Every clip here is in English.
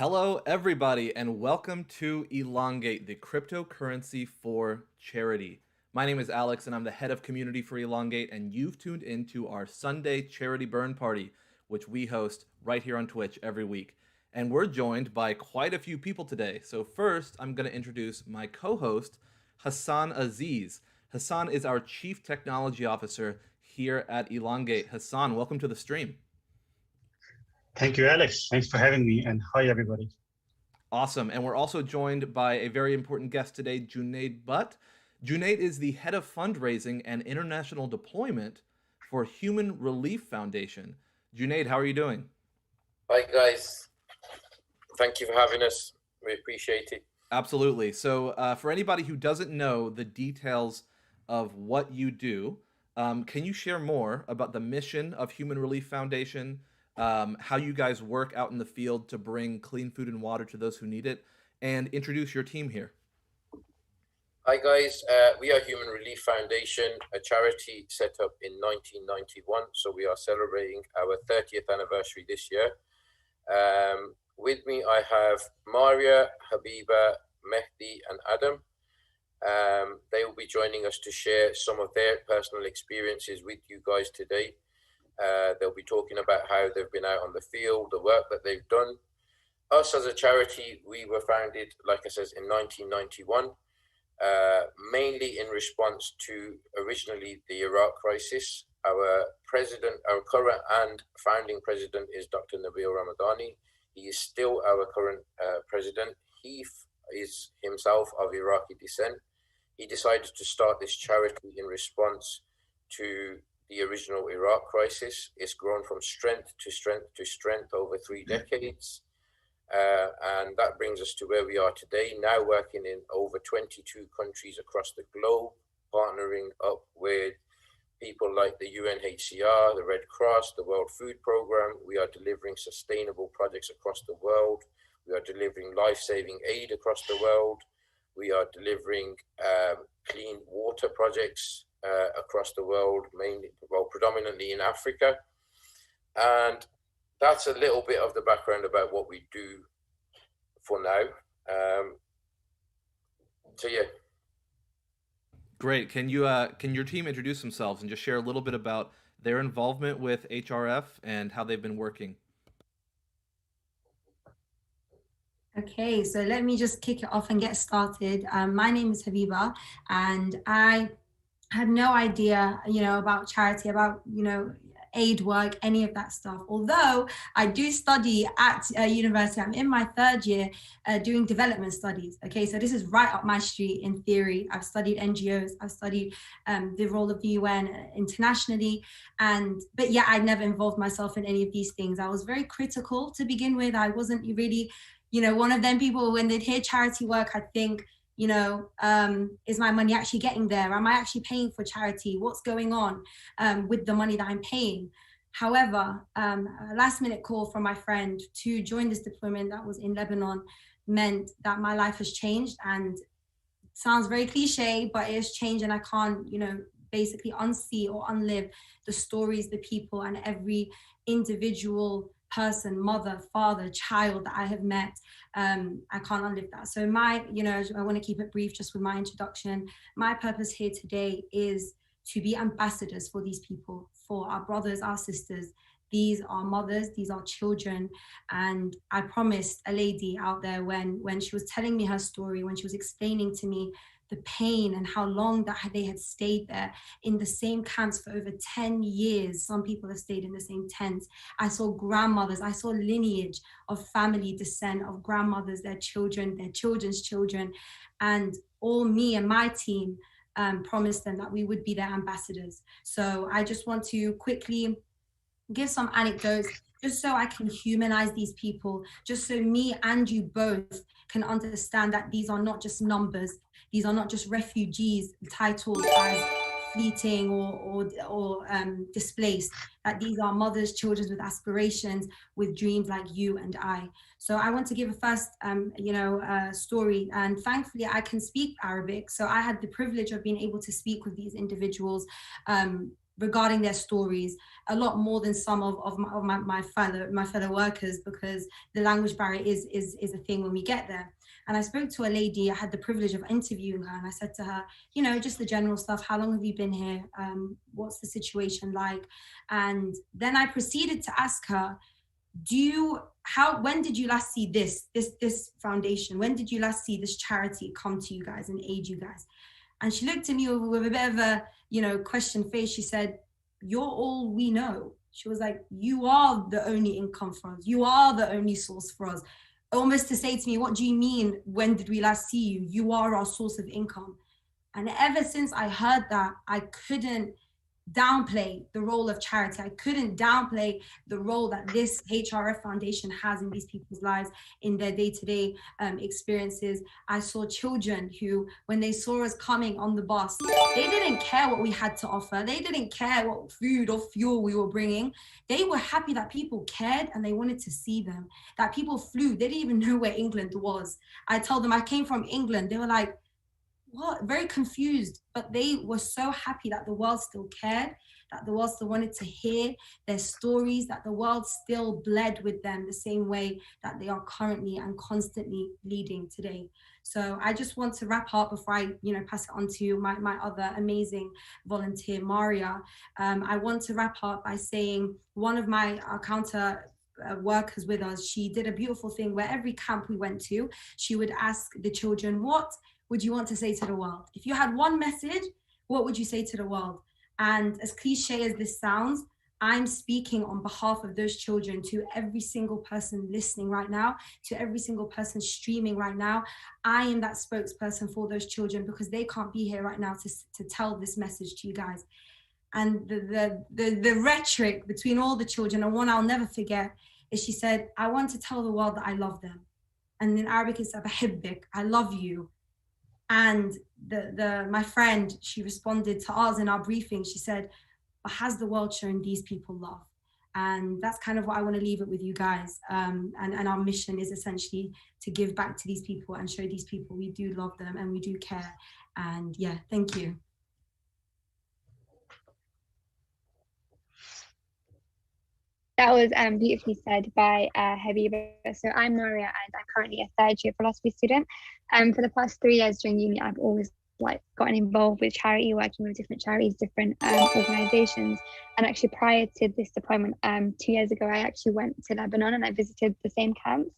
Hello, everybody, and welcome to Elongate, the cryptocurrency for charity. My name is Alex, and I'm the head of community for Elongate, and you've tuned into our Sunday charity burn party, which we host right here on Twitch every week. And we're joined by quite a few people today. So, first, I'm going to introduce my co host, Hassan Aziz. Hassan is our Chief Technology Officer here at Elongate. Hassan, welcome to the stream. Thank you, Alex. Thanks for having me, and hi, everybody. Awesome. And we're also joined by a very important guest today, Junaid Butt. Junaid is the head of fundraising and international deployment for Human Relief Foundation. Junaid, how are you doing? Hi, guys. Thank you for having us. We appreciate it. Absolutely. So for anybody who doesn't know the details of what you do, can you share more about the mission of Human Relief Foundation, how you guys work out in the field to bring clean food and water to those who need it, and introduce your team here? Hi, guys. We are Human Relief Foundation, a charity set up in 1991. So we are celebrating our 30th anniversary this year. With me, I have Maria, Habiba, Mehdi, and Adam. They will be joining us to share some of their personal experiences with you guys today. They'll be talking about how they've been out on the field, the work that they've done. Us as a charity, we were founded, like I said, in 1991, mainly in response to originally the Iraq crisis. Our president, our current and founding president is Dr. Nabil Ramadani. He is still our current president. He is himself of Iraqi descent. He decided to start this charity in response to the original Iraq crisis. It's grown from strength to strength to strength over 3 decades. And that brings us to where we are today, now working in over 22 countries across the globe, partnering up with people like the UNHCR, the Red Cross, the World Food Programme. We are delivering sustainable projects across the world. We are delivering life-saving aid across the world. We are delivering clean water projects across the world, predominantly in Africa. And that's a little bit of the background about what we do for now. So yeah. Great. Can your team introduce themselves and just share a little bit about their involvement with HRF and how they've been working? Okay, so let me just kick it off and get started. My name is Habiba, and I had no idea, about charity, about, aid work, any of that stuff. Although I do study at university, I'm in my 3rd year doing development studies. Okay, so this is right up my street in theory. I've studied NGOs, I've studied the role of the UN internationally, but yeah, I never involved myself in any of these things. I was very critical to begin with. I wasn't really, one of them people, when they'd hear charity work, I think, is my money actually getting there? Am I actually paying for charity? What's going on with the money that I'm paying? However, a last minute call from my friend to join this deployment that was in Lebanon meant that my life has changed, and it sounds very cliche, but it has changed, and I can't, basically unsee or unlive the stories, the people, and every individual person, mother, father, child that I have met. I can't unlive that. So I want to keep it brief just with my introduction. My purpose here today is to be ambassadors for these people, for our brothers, our sisters. These are mothers, these are children. And I promised a lady out there when she was telling me her story, when she was explaining to me the pain and how long that they had stayed there in the same camps for over 10 years. Some people have stayed in the same tents. I saw grandmothers, I saw lineage of family descent of grandmothers, their children, their children's children, and all me and my team promised them that we would be their ambassadors. So I just want to quickly give some anecdotes just so I can humanize these people, just so me and you both can understand that these are not just numbers. These are not just refugees titled as fleeting or displaced, that these are mothers, children with aspirations, with dreams like you and I. So I want to give a first, story, and thankfully I can speak Arabic. So I had the privilege of being able to speak with these individuals regarding their stories, a lot more than some of my fellow workers, because the language barrier is a thing when we get there. And I spoke to a lady, I had the privilege of interviewing her, and I said to her, you know, just the general stuff. How long have you been here? What's the situation like? And then I proceeded to ask her, when did you last see this foundation? When did you last see this charity come to you guys and aid you guys? And she looked at me with a bit of a, you know, question face. She said, you're all we know. She was like, you are the only income for us. You are the only source for us. Almost to say to me, what do you mean, when did we last see you? You are our source of income. And ever since I heard that, I couldn't downplay the role of charity. I couldn't downplay the role that this HRF Foundation has in these people's lives, in their day-to-day experiences. I saw children who, when they saw us coming on the bus, they didn't care what we had to offer. They didn't care what food or fuel we were bringing. They were happy that people cared and they wanted to see them, that people flew. They didn't even know where England was. I told them I came from England. They were like, what? Very confused, but they were so happy that the world still cared, that the world still wanted to hear their stories, that the world still bled with them the same way that they are currently and constantly bleeding today. So I just want to wrap up before I, you know, pass it on to my other amazing volunteer, Maria. I want to wrap up by saying one of my counter workers with us, she did a beautiful thing where every camp we went to, she would ask the children, what would you want to say to the world? If you had one message, what would you say to the world? And as cliche as this sounds, I'm speaking on behalf of those children to every single person listening right now, to every single person streaming right now. I am that spokesperson for those children because they can't be here right now to tell this message to you guys. And the rhetoric between all the children, and one I'll never forget, is she said, I want to tell the world that I love them. And in Arabic it's "Bahibbik," I love you. And my friend, she responded to us in our briefing. She said, but has the world shown these people love? And that's kind of what I want to leave it with you guys. And our mission is essentially to give back to these people and show these people we do love them and we do care. And yeah, thank you. That was beautifully said by Habiba. So I'm Maria and I'm currently a third year philosophy student. For the past 3 years during uni, I've always gotten involved with charity, working with different charities, different organizations. And actually prior to this deployment 2 years ago, I actually went to Lebanon and I visited the same camps.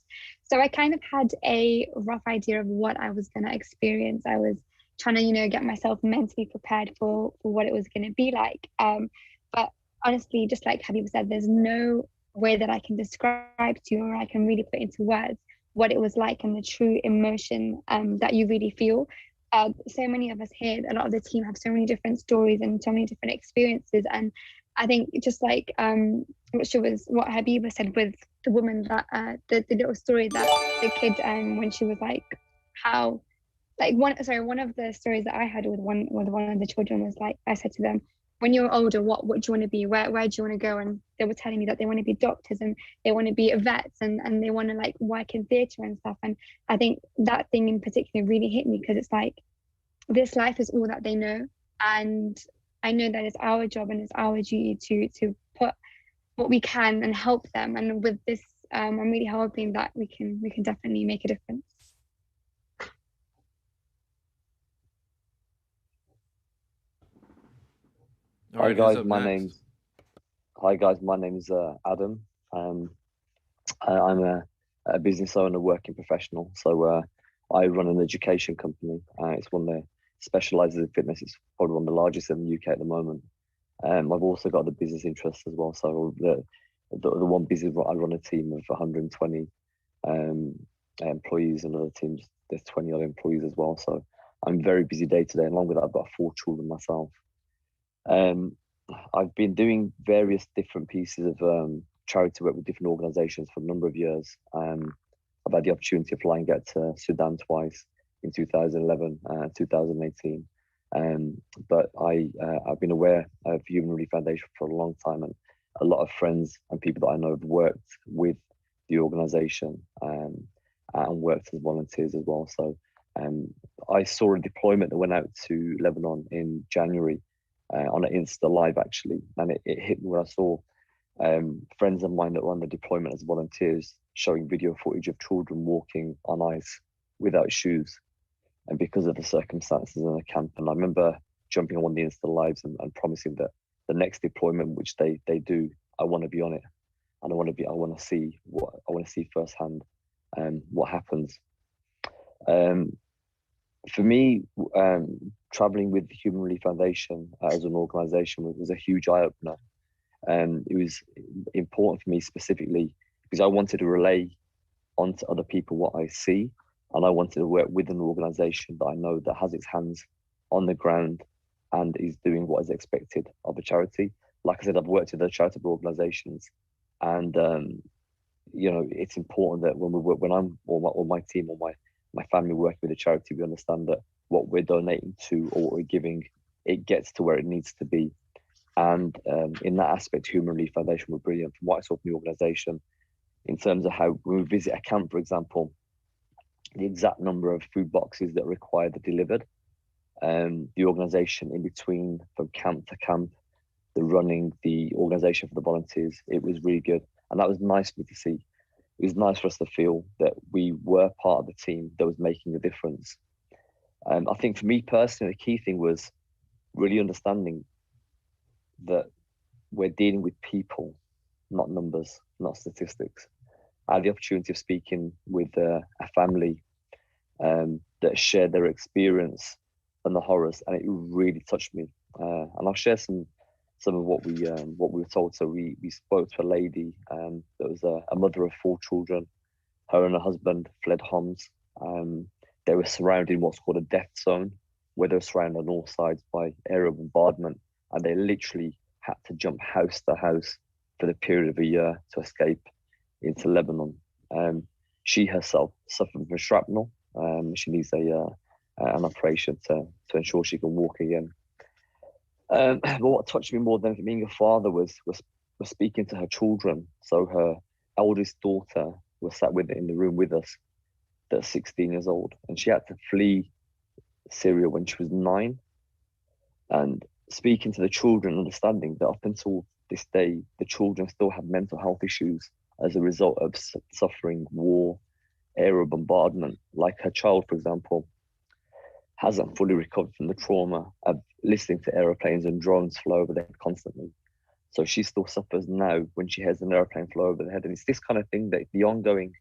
So I kind of had a rough idea of what I was going to experience. I was trying to, you know, get myself mentally prepared for what it was going to be like. But honestly, just like Habib said, there's no way that I can describe to you or I can really put into words what it was like and the true emotion that you really feel. So many of us here, a lot of the team have so many different stories and so many different experiences. And I think just like what Habiba said with the woman that the little story that the kid when she was like, how, like one of the stories that I had with one of the children was like, I said to them, when you're older, what do you want to be? Where do you want to go? And they were telling me that they want to be doctors and they want to be vets and they want to like work in theatre and stuff. And I think that thing in particular really hit me because it's like, this life is all that they know. And I know that it's our job and it's our duty to put what we can and help them. And with this, I'm really hoping that we can definitely make a difference. Hi guys, my name's Adam. I'm a business owner, working professional. So I run an education company. It's one that specializes in fitness. It's probably one of the largest in the UK at the moment. I've also got the business interests as well. So the one business, I run a team of 120 employees, and other teams there's 20 other employees as well. So I'm very busy day to day. Along with that, I've got 4 children myself. I've been doing various different pieces of charity work with different organizations for a number of years. I've had the opportunity of flying out to Sudan twice in 2011 and 2018. But I've been aware of Human Relief Foundation for a long time, and a lot of friends and people that I know have worked with the organization and worked as volunteers as well. So I saw a deployment that went out to Lebanon in January on an Insta Live actually, and it hit me when I saw friends of mine that were on the deployment as volunteers showing video footage of children walking on ice without shoes, and because of the circumstances in the camp. And I remember jumping on the Insta Lives and promising that the next deployment which they do, I want to be on it, and I want to see firsthand what happens. For me, traveling with the Human Relief Foundation as an organization was a huge eye-opener. It was important for me specifically because I wanted to relay onto other people what I see, and I wanted to work with an organization that I know that has its hands on the ground and is doing what is expected of a charity. Like I said, I've worked with other charitable organizations, and it's important that when I'm or my team or my family working with a charity, we understand that what we're donating to or what we're giving, it gets to where it needs to be. And in that aspect, Human Relief Foundation were brilliant. From what I saw from the organisation, in terms of how when we visit a camp, for example, the exact number of food boxes that are required are delivered. The organisation in between, from camp to camp, the running, the organisation for the volunteers, it was really good. And that was nice for me to see. It was nice for us to feel that we were part of the team that was making a difference. I think for me personally, the key thing was really understanding that we're dealing with people, not numbers, not statistics. I had the opportunity of speaking with a family that shared their experience and the horrors, and it really touched me. And I'll share some of what we were told. So we spoke to a lady that was a mother of 4 children. Her and her husband fled Homs. They were surrounded in what's called a death zone, where they were surrounded on all sides by aerial bombardment, and they literally had to jump house to house for the period of a year to escape into Lebanon. She herself suffered from shrapnel. She needs an operation to ensure she can walk again. But what touched me more than being a father was speaking to her children. So her eldest daughter was sat in the room with us, that's 16 years old, and she had to flee Syria when she was 9. And speaking to the children, understanding that up until this day, the children still have mental health issues as a result of suffering war, aerial bombardment. Like her child, for example, hasn't fully recovered from the trauma of listening to aeroplanes and drones fly over there constantly. So she still suffers now when she has an airplane fly over the head. And it's this kind of thing that the ongoing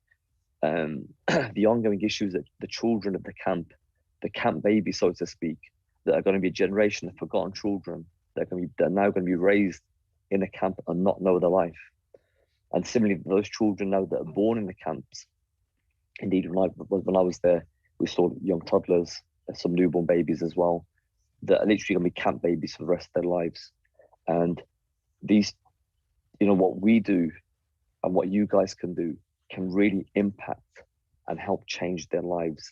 issues that the children of the camp babies, so to speak, that are going to be a generation of forgotten children that are now going to be raised in a camp and not know their life. And similarly, those children now that are born in the camps, indeed, when I was there, we saw young toddlers, some newborn babies as well, that are literally going to be camp babies for the rest of their lives. And these, what we do and what you guys can do can really impact and help change their lives.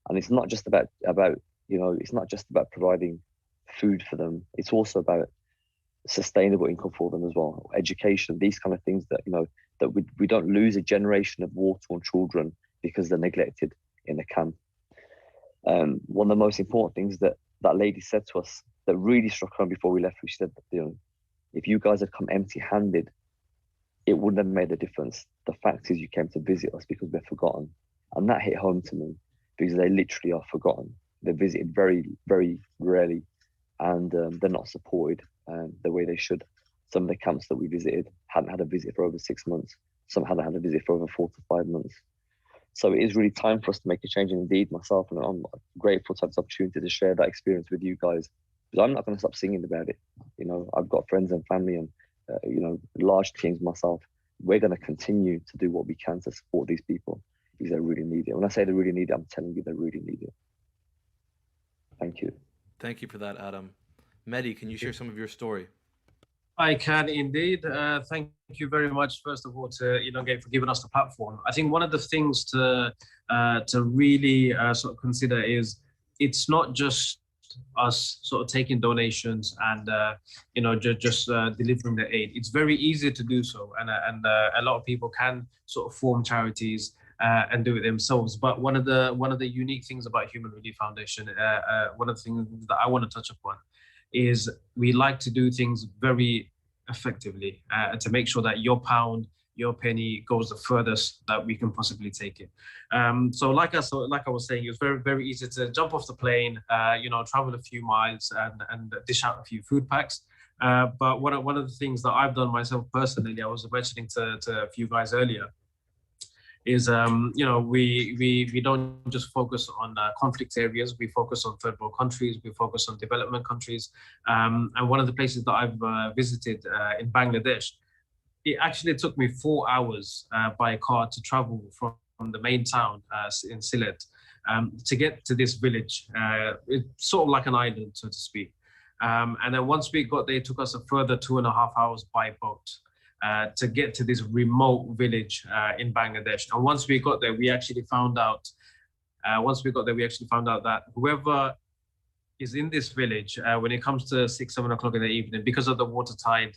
And it's not just about it's not just about providing food for them. It's also about sustainable income for them as well, education, these kind of things that that we don't lose a generation of war-torn children because they're neglected in the camp. One of the most important things that lady said to us that really struck home before we left, she said that, if you guys had come empty-handed, it wouldn't have made a difference. The fact is you came to visit us because we're forgotten. And that hit home to me because they literally are forgotten. They're visited very, very rarely, and they're not supported the way they should. Some of the camps that we visited hadn't had a visit for over 6 months. Some hadn't had a visit for over 4 to 5 months. So it is really time for us to make a change. And indeed, myself, and I'm grateful to have this opportunity to share that experience with you guys, because I'm not going to stop singing about it. I've got friends and family and, large teams myself. We're going to continue to do what we can to support these people because they really need it. When I say they really need it, I'm telling you they really need it. Thank you. Thank you for that, Adam. Mehdi, can you share some of your story? I can indeed. Thank you very much, first of all, to Elongate for giving us the platform. I think one of the things to really sort of consider is it's not just us sort of taking donations and just delivering the aid. It's very easy to do so, and a lot of people can sort of form charities and do it themselves. But one of the unique things about Human Relief Foundation, one of the things that I want to touch upon, is we like to do things very effectively to make sure that your pound, your penny goes the furthest that we can possibly take it. So like I was saying, it was very, very easy to jump off the plane, travel a few miles and dish out a few food packs. But one of the things that I've done myself personally, I was mentioning to a few guys earlier, is we don't just focus on conflict areas. We focus on third world countries. We focus on development countries. And one of the places that I've visited in Bangladesh, it actually took me 4 hours by car to travel from the main town in Sylhet to get to this village. It's sort of like an island, so to speak. And then once we got there, it took us a further 2.5 hours by boat to get to this remote village in Bangladesh. And once we got there, we actually found out that whoever is in this village, when it comes to 6-7 o'clock in the evening, because of the water tide,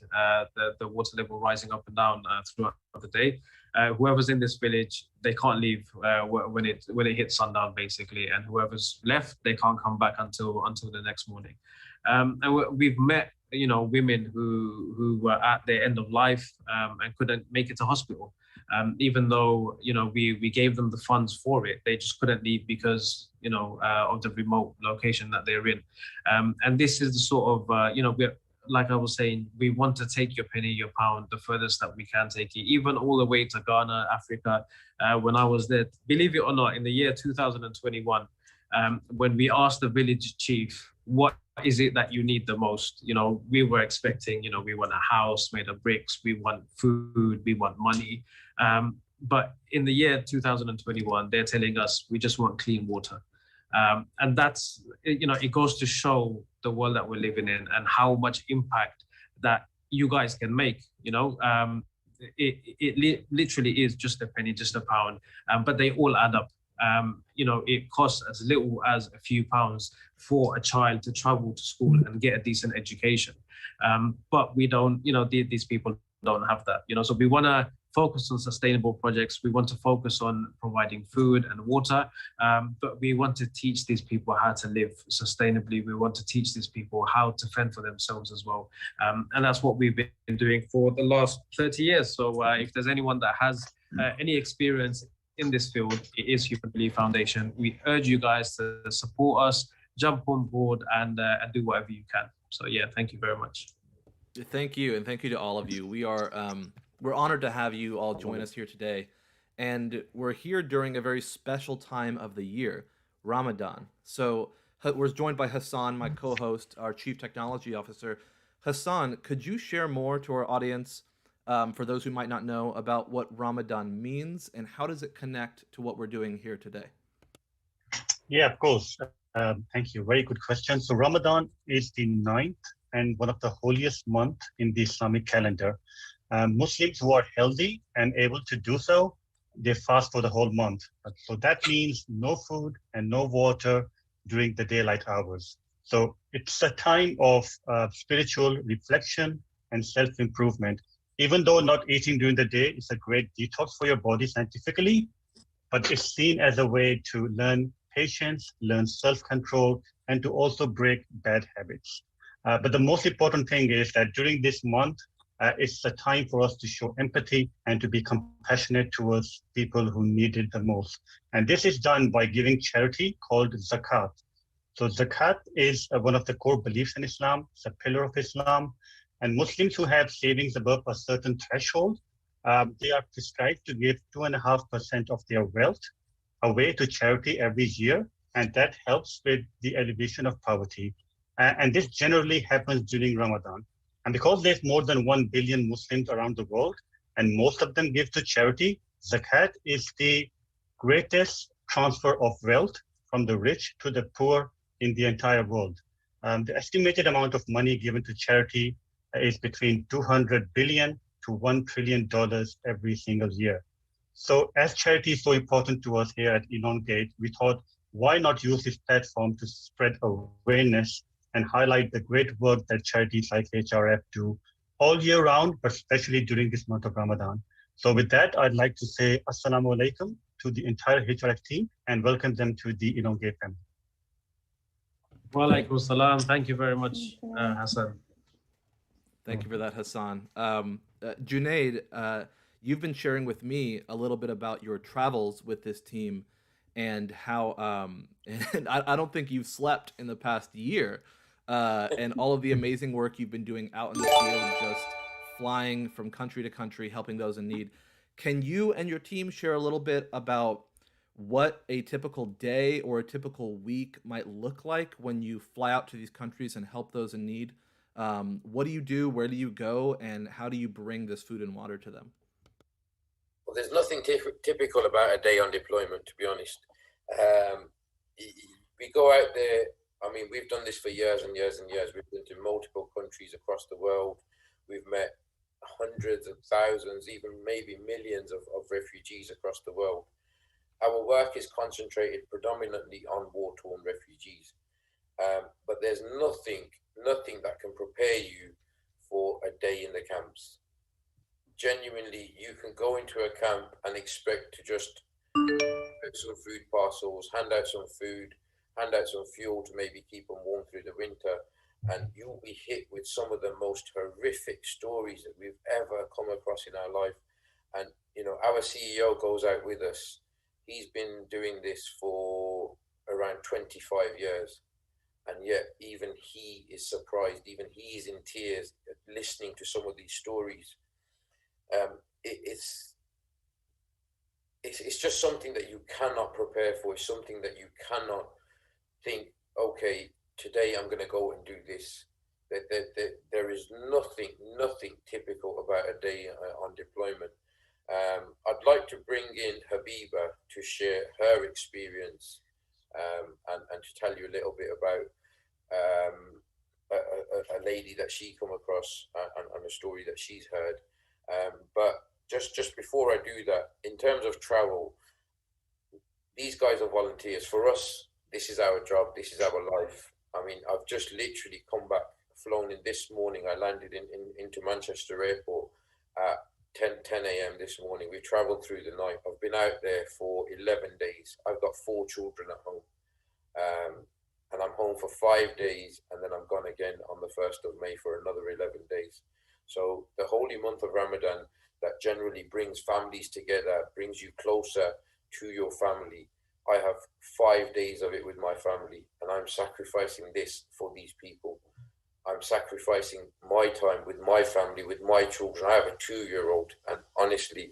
the water level rising up and down throughout the day, whoever's in this village, they can't leave when it hits sundown, basically, and whoever's left, they can't come back until the next morning. And we've met women who were at their end of life and couldn't make it to hospital. Even though we gave them the funds for it, they just couldn't leave because of the remote location that they're in. And this is the sort of we're, like I was saying, we want to take your penny, your pound, the furthest that we can take it, even all the way to Ghana, Africa. When I was there, believe it or not, in the year 2021, when we asked the village chief, what is it that you need the most? We were expecting, we want a house made of bricks, we want food, we want money. But in the year 2021, they're telling us we just want clean water. And that's, it goes to show the world that we're living in and how much impact that you guys can make. It literally is just a penny, just a pound, but they all add up. It costs as little as a few pounds for a child to travel to school and get a decent education. But we don't, these people don't have that, so we want to focus on sustainable projects. We want to focus on providing food and water, but we want to teach these people how to live sustainably. We want to teach these people how to fend for themselves as well. And that's what we've been doing for the last 30 years. So if there's anyone that has any experience in this field, it is Human Relief Foundation. We urge you guys to support us, jump on board and do whatever you can. So yeah, thank you very much. Thank you, and thank you to all of you. We are we're honored to have you all join us here today, and we're here during a very special time of the year, Ramadan. So we're joined by Hassan, my co-host, our Chief Technology Officer. Hassan, could you share more to our audience, for those who might not know, about what Ramadan means and how does it connect to what we're doing here today? Yeah, of course. Thank you. Very good question. So Ramadan is the 9th and one of the holiest month in the Islamic calendar. Muslims who are healthy and able to do so, they fast for the whole month. So that means no food and no water during the daylight hours. So it's a time of spiritual reflection and self-improvement. Even though not eating during the day is a great detox for your body scientifically, but it's seen as a way to learn patience, learn self-control, and to also break bad habits. But the most important thing is that during this month, it's a time for us to show empathy and to be compassionate towards people who need it the most. And this is done by giving charity called zakat. So zakat is one of the core beliefs in Islam. It's a pillar of Islam. And Muslims who have savings above a certain threshold, they are prescribed to give 2.5% of their wealth away to charity every year. And that helps with the alleviation of poverty. And this generally happens during Ramadan. And because there's more than 1 billion Muslims around the world, and most of them give to charity, zakat is the greatest transfer of wealth from the rich to the poor in the entire world. The estimated amount of money given to charity is between $200 billion to $1 trillion every single year. So as charity is so important to us here at ELONGATE, we thought, why not use this platform to spread awareness and highlight the great work that charities like HRF do all year round, but especially during this month of Ramadan. So with that, I'd like to say Assalamu alaikum to the entire HRF team and welcome them to the ELONGATE family. Wa alaikum salam. Thank you very much, Hassan. Thank you for that, Hassan. Junaid, you've been sharing with me a little bit about your travels with this team and how, and I don't think you've slept in the past year, and all of the amazing work you've been doing out in the field, just flying from country to country, helping those in need. Can you and your team share a little bit about what a typical day or a typical week might look like when you fly out to these countries and help those in need? What do you do? Where do you go? And how do you bring this food and water to them? Well, there's nothing typical about a day on deployment, to be honest. We go out there. I mean, we've done this for years and years and years. We've been to multiple countries across the world. We've met hundreds of thousands, even maybe millions of refugees across the world. Our work is concentrated predominantly on war-torn refugees. But there's nothing that can prepare you for a day in the camps. Genuinely, you can go into a camp and expect to just put some food parcels, hand out some food, hand out some fuel to maybe keep them warm through the winter, and you'll be hit with some of the most horrific stories that we've ever come across in our life. And, you know, our CEO goes out with us. He's been doing this for around 25 years. And yet even he is surprised, even he is in tears listening to some of these stories. It's just something that you cannot prepare for. It's something that you cannot think, okay, today I'm going to go and do this. There is nothing typical about a day on deployment. I'd like to bring in Habiba to share her experience and to tell you a little bit about a lady that she come across and a story that she's heard. But just before I do that, in terms of travel, these guys are volunteers. For us, this is our job, this is our life. I mean, I've just literally come back, flown in this morning. I landed into Manchester Airport at 10 a.m. this morning. We traveled through the night. I've been out there for 11 days. I've got 4 children at home. And I'm home for 5 days, and then I'm gone again on the 1st of May for another 11 days. So the holy month of Ramadan that generally brings families together, brings you closer to your family. I have 5 days of it with my family, and I'm sacrificing this for these people. I'm sacrificing my time with my family, with my children. I have a 2-year-old, and honestly,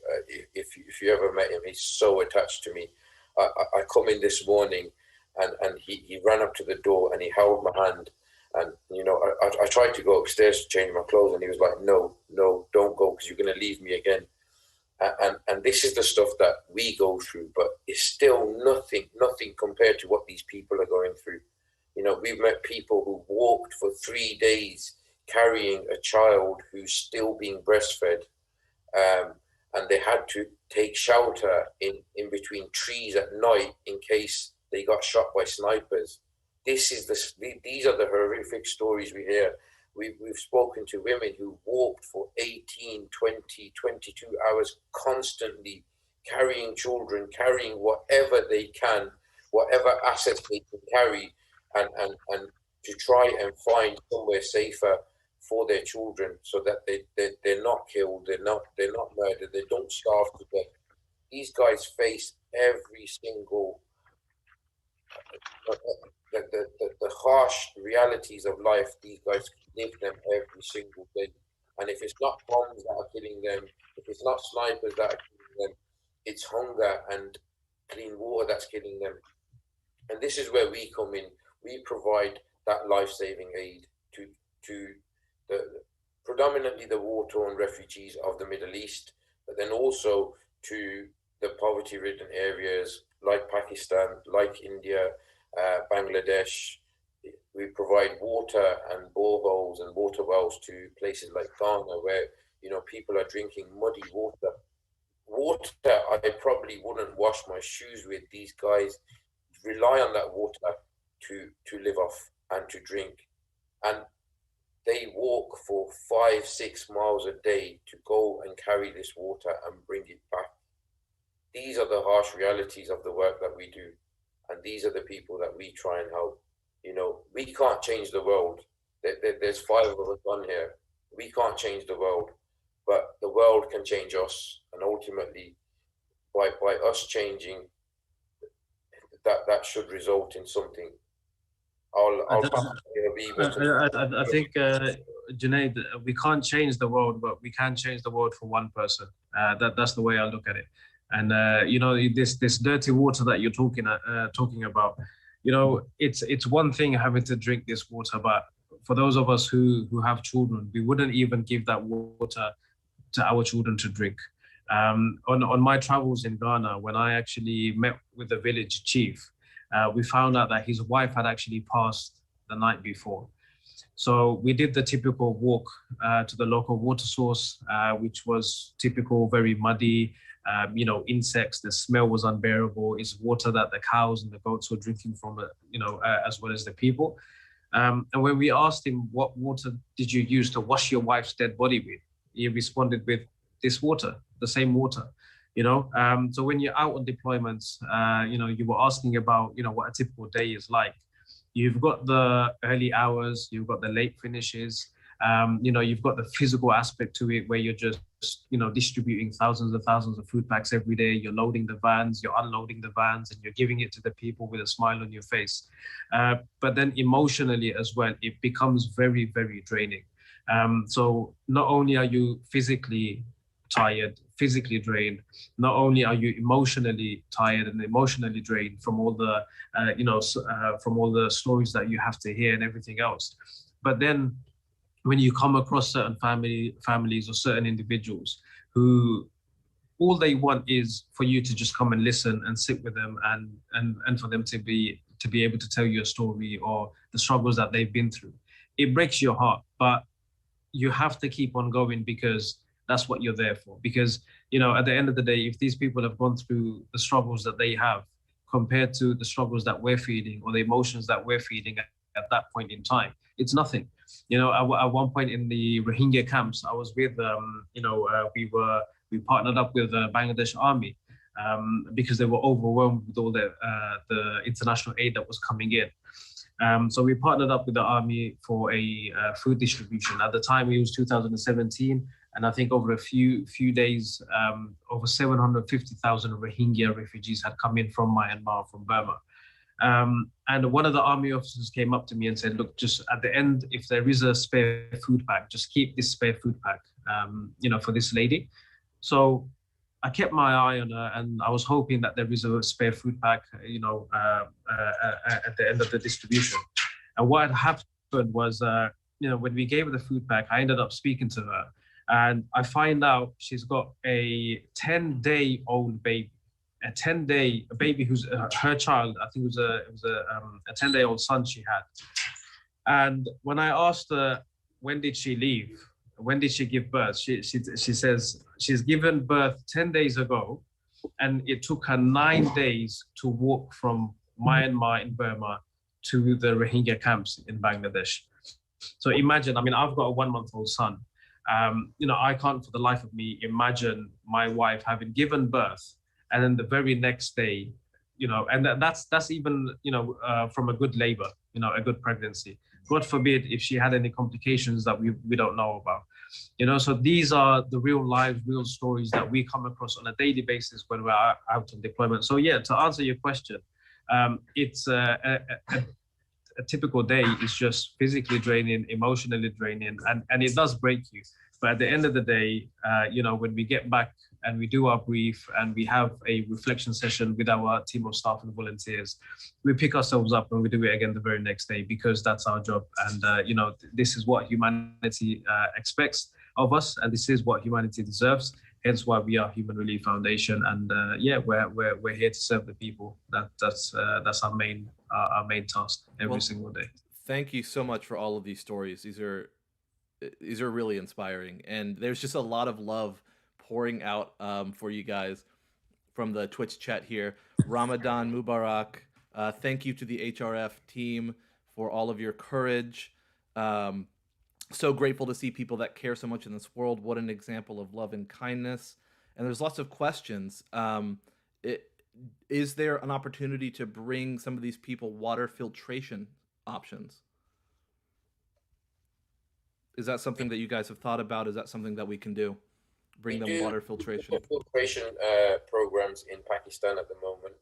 if you ever met him, he's so attached to me. I come in this morning, and he ran up to the door and he held my hand, and you know, I tried to go upstairs to change my clothes, and he was like, no, don't go, because you're going to leave me again. And this is the stuff that we go through, but it's still nothing compared to what these people are going through. You know, we've met people who walked for 3 days carrying a child who's still being breastfed, and they had to take shelter in between trees at night in case they got shot by snipers. These are the horrific stories we hear. We've spoken to women who walked for 18, 20, 22 hours constantly, carrying children, carrying whatever they can, whatever assets they can carry, and to try and find somewhere safer for their children, so that they're not killed, they're not murdered, they don't starve to death. These guys face every single the harsh realities of life. These guys live them every single day. And if it's not bombs that are killing them, if it's not snipers that are killing them, it's hunger and clean water that's killing them. And this is where we come in. We provide that life-saving aid to predominantly the war-torn refugees of the Middle East, but then also to the poverty-ridden areas like Pakistan, like India, Bangladesh. We provide water and boreholes and water wells to places like Ghana, where, you know, people are drinking muddy water. Water I probably wouldn't wash my shoes with. These guys rely on that water to live off and to drink. And they walk for 5-6 miles a day to go and carry this water and bring it back. These are the harsh realities of the work that we do. And these are the people that we try and help. we can't change the world. There's 5 of us on here. We can't change the world, but the world can change us. And ultimately, by us changing, that should result in something. I think, Junaid, we can't change the world, but we can change the world for one person. That's the way I look at it. And this dirty water that you're talking about, it's one thing having to drink this water, but for those of us who have children, we wouldn't even give that water to our children to drink. On my travels in Ghana, when I actually met with the village chief, we found out that his wife had actually passed the night before. So we did the typical walk to the local water source, which was typical, very muddy, insects. The smell was unbearable. It's water that the cows and the goats were drinking from, as well as the people. And when we asked him, what water did you use to wash your wife's dead body with? He responded with this water, the same water. So when you're out on deployments, you were asking about, what a typical day is like. You've got the early hours, you've got the late finishes, you've got the physical aspect to it where you're just, distributing thousands and thousands of food packs every day. You're loading the vans, you're unloading the vans, and you're giving it to the people with a smile on your face. But then emotionally as well, it becomes very, very draining. So not only are you physically tired, physically drained, not only are you emotionally tired and emotionally drained from all the from all the stories that you have to hear and everything else, but then when you come across certain families or certain individuals who all they want is for you to just come and listen and sit with them and for them to be able to tell you a story or the struggles that they've been through, it breaks your heart, but you have to keep on going because that's what you're there for. Because, at the end of the day, if these people have gone through the struggles that they have compared to the struggles that we're feeling or the emotions that we're feeling at that point in time, it's nothing. At one point in the Rohingya camps, I was with, we partnered up with the Bangladesh Army because they were overwhelmed with all the international aid that was coming in. So we partnered up with the army for a food distribution. At the time, it was 2017, and I think over a few days, over 750,000 Rohingya refugees had come in from Myanmar, from Burma. And one of the army officers came up to me and said, look, just at the end, if there is a spare food pack, just keep this spare food pack, for this lady. So I kept my eye on her, and I was hoping that there is a spare food pack, at the end of the distribution. And what had happened was, when we gave her the food pack, I ended up speaking to her, and I find out she's got a 10-day-old baby, a baby who's her child. I think it was a 10-day-old son she had. And when I asked her, when did she leave? When did she give birth? She says she's given birth 10 days ago, and it took her 9 days to walk from Myanmar in Burma to the Rohingya camps in Bangladesh. So imagine, I've got a 1-month-old son. I can't for the life of me imagine my wife having given birth and then the very next day, and that's even, from a good labor, a good pregnancy. God forbid if she had any complications that we don't know about. So these are the real lives, real stories that we come across on a daily basis when we're out on deployment. So yeah, to answer your question, it's a typical day is just physically draining, emotionally draining, and it does break you. But at the end of the day, when we get back and we do our brief and we have a reflection session with our team of staff and volunteers, we pick ourselves up and we do it again the very next day because that's our job. And, this is what humanity expects of us, and this is what humanity deserves. Hence why we are Human Relief Foundation. And we're here to serve the people. That's our main task every single day. Thank you so much for all of these stories. These are really inspiring, and there's just a lot of love pouring out for you guys from the Twitch chat here. Ramadan Mubarak. Thank you to the HRF team for all of your courage. So grateful to see people that care so much in this world. What an example of love and kindness. And there's lots of questions. Is there an opportunity to bring some of these people water filtration options? Is that something that you guys have thought about? Is that something that we can do? Bring them water filtration? Water filtration programs in Pakistan at the moment.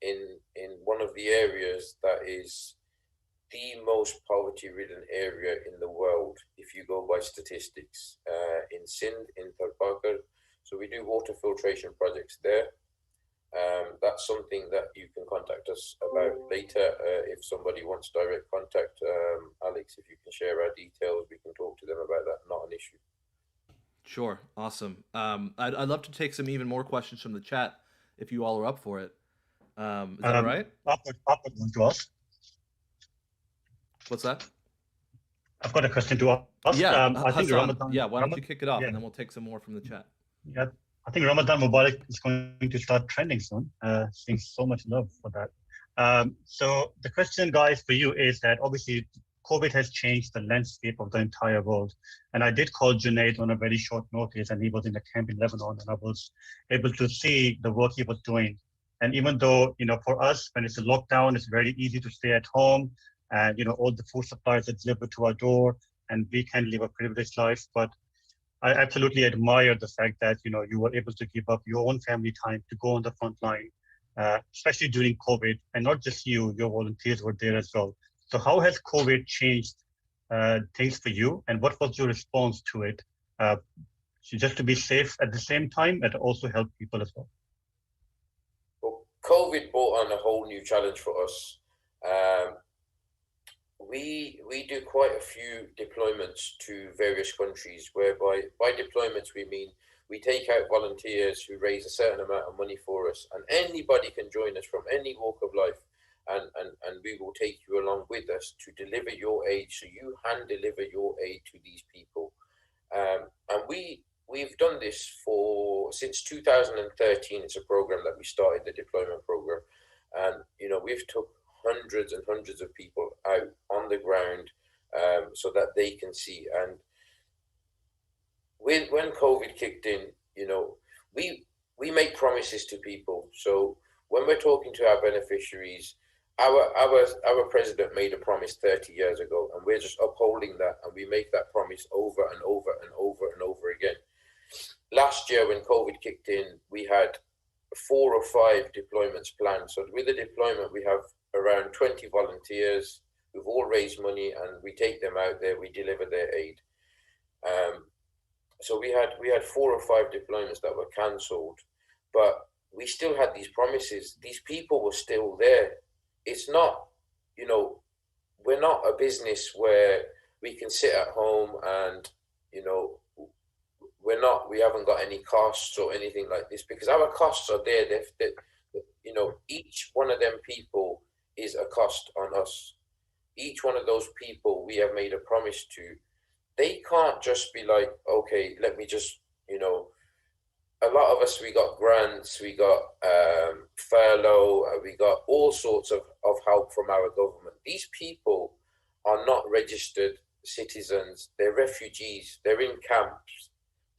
In one of the areas that is the most poverty-ridden area in the world, if you go by statistics, in Sindh, in Tharparkar. So we do water filtration projects there. That's something that you can contact us about later. If somebody wants direct contact, Alex, if you can share our details, we can talk to them about that. Not an issue. Sure. Awesome. I'd love to take some even more questions from the chat if you all are up for it. Is that all right? I've got one to ask. What's that? I've got a question to ask. Yeah, I think Hassan, Ramadan. yeah, why don't you kick it off, and then we'll take some more from the chat. Yeah, I think Ramadan Mubarak is going to start trending soon. Seeing so much love for that. So the question, guys, for you is that obviously COVID has changed the landscape of the entire world. And I did call Junaid on a very short notice, and he was in a camp in Lebanon, and I was able to see the work he was doing. And even though, for us, when it's a lockdown, it's very easy to stay at home, and all the food supplies are delivered to our door, and we can live a privileged life. But I absolutely admire the fact that you were able to give up your own family time to go on the front line, especially during COVID. And not just you, your volunteers were there as well. So how has COVID changed things for you, and what was your response to it? Just to be safe at the same time, and also help people as well. Well, COVID brought on a whole new challenge for us. We do quite a few deployments to various countries, whereby by deployments we mean we take out volunteers who raise a certain amount of money for us, and anybody can join us from any walk of life, and we will take you along with us to deliver your aid, so you hand deliver your aid to these people. And we've done this since 2013. It's a program that we started, the deployment program, and we've took hundreds and hundreds of people out on the ground so that they can see. And when COVID kicked in, we make promises to people. So when we're talking to our beneficiaries, our president made a promise 30 years ago, and we're just upholding that, and we make that promise over and over and over and over again. Last year when COVID kicked in, we had 4 or 5 deployments planned. So with the deployment, we have around 20 volunteers who've all raised money, and we take them out there, we deliver their aid. So we had 4 or 5 deployments that were cancelled, but we still had these promises. These people were still there. It's not, we're not a business where we can sit at home and, we haven't got any costs or anything like this, because our costs are there. Each one of them people is a cost on us. Each one of those people we have made a promise to. They can't just be like, okay, let me just, a lot of us, we got grants, we got furlough, we got all sorts of help from our government. These people are not registered citizens. They're refugees. They're in camps.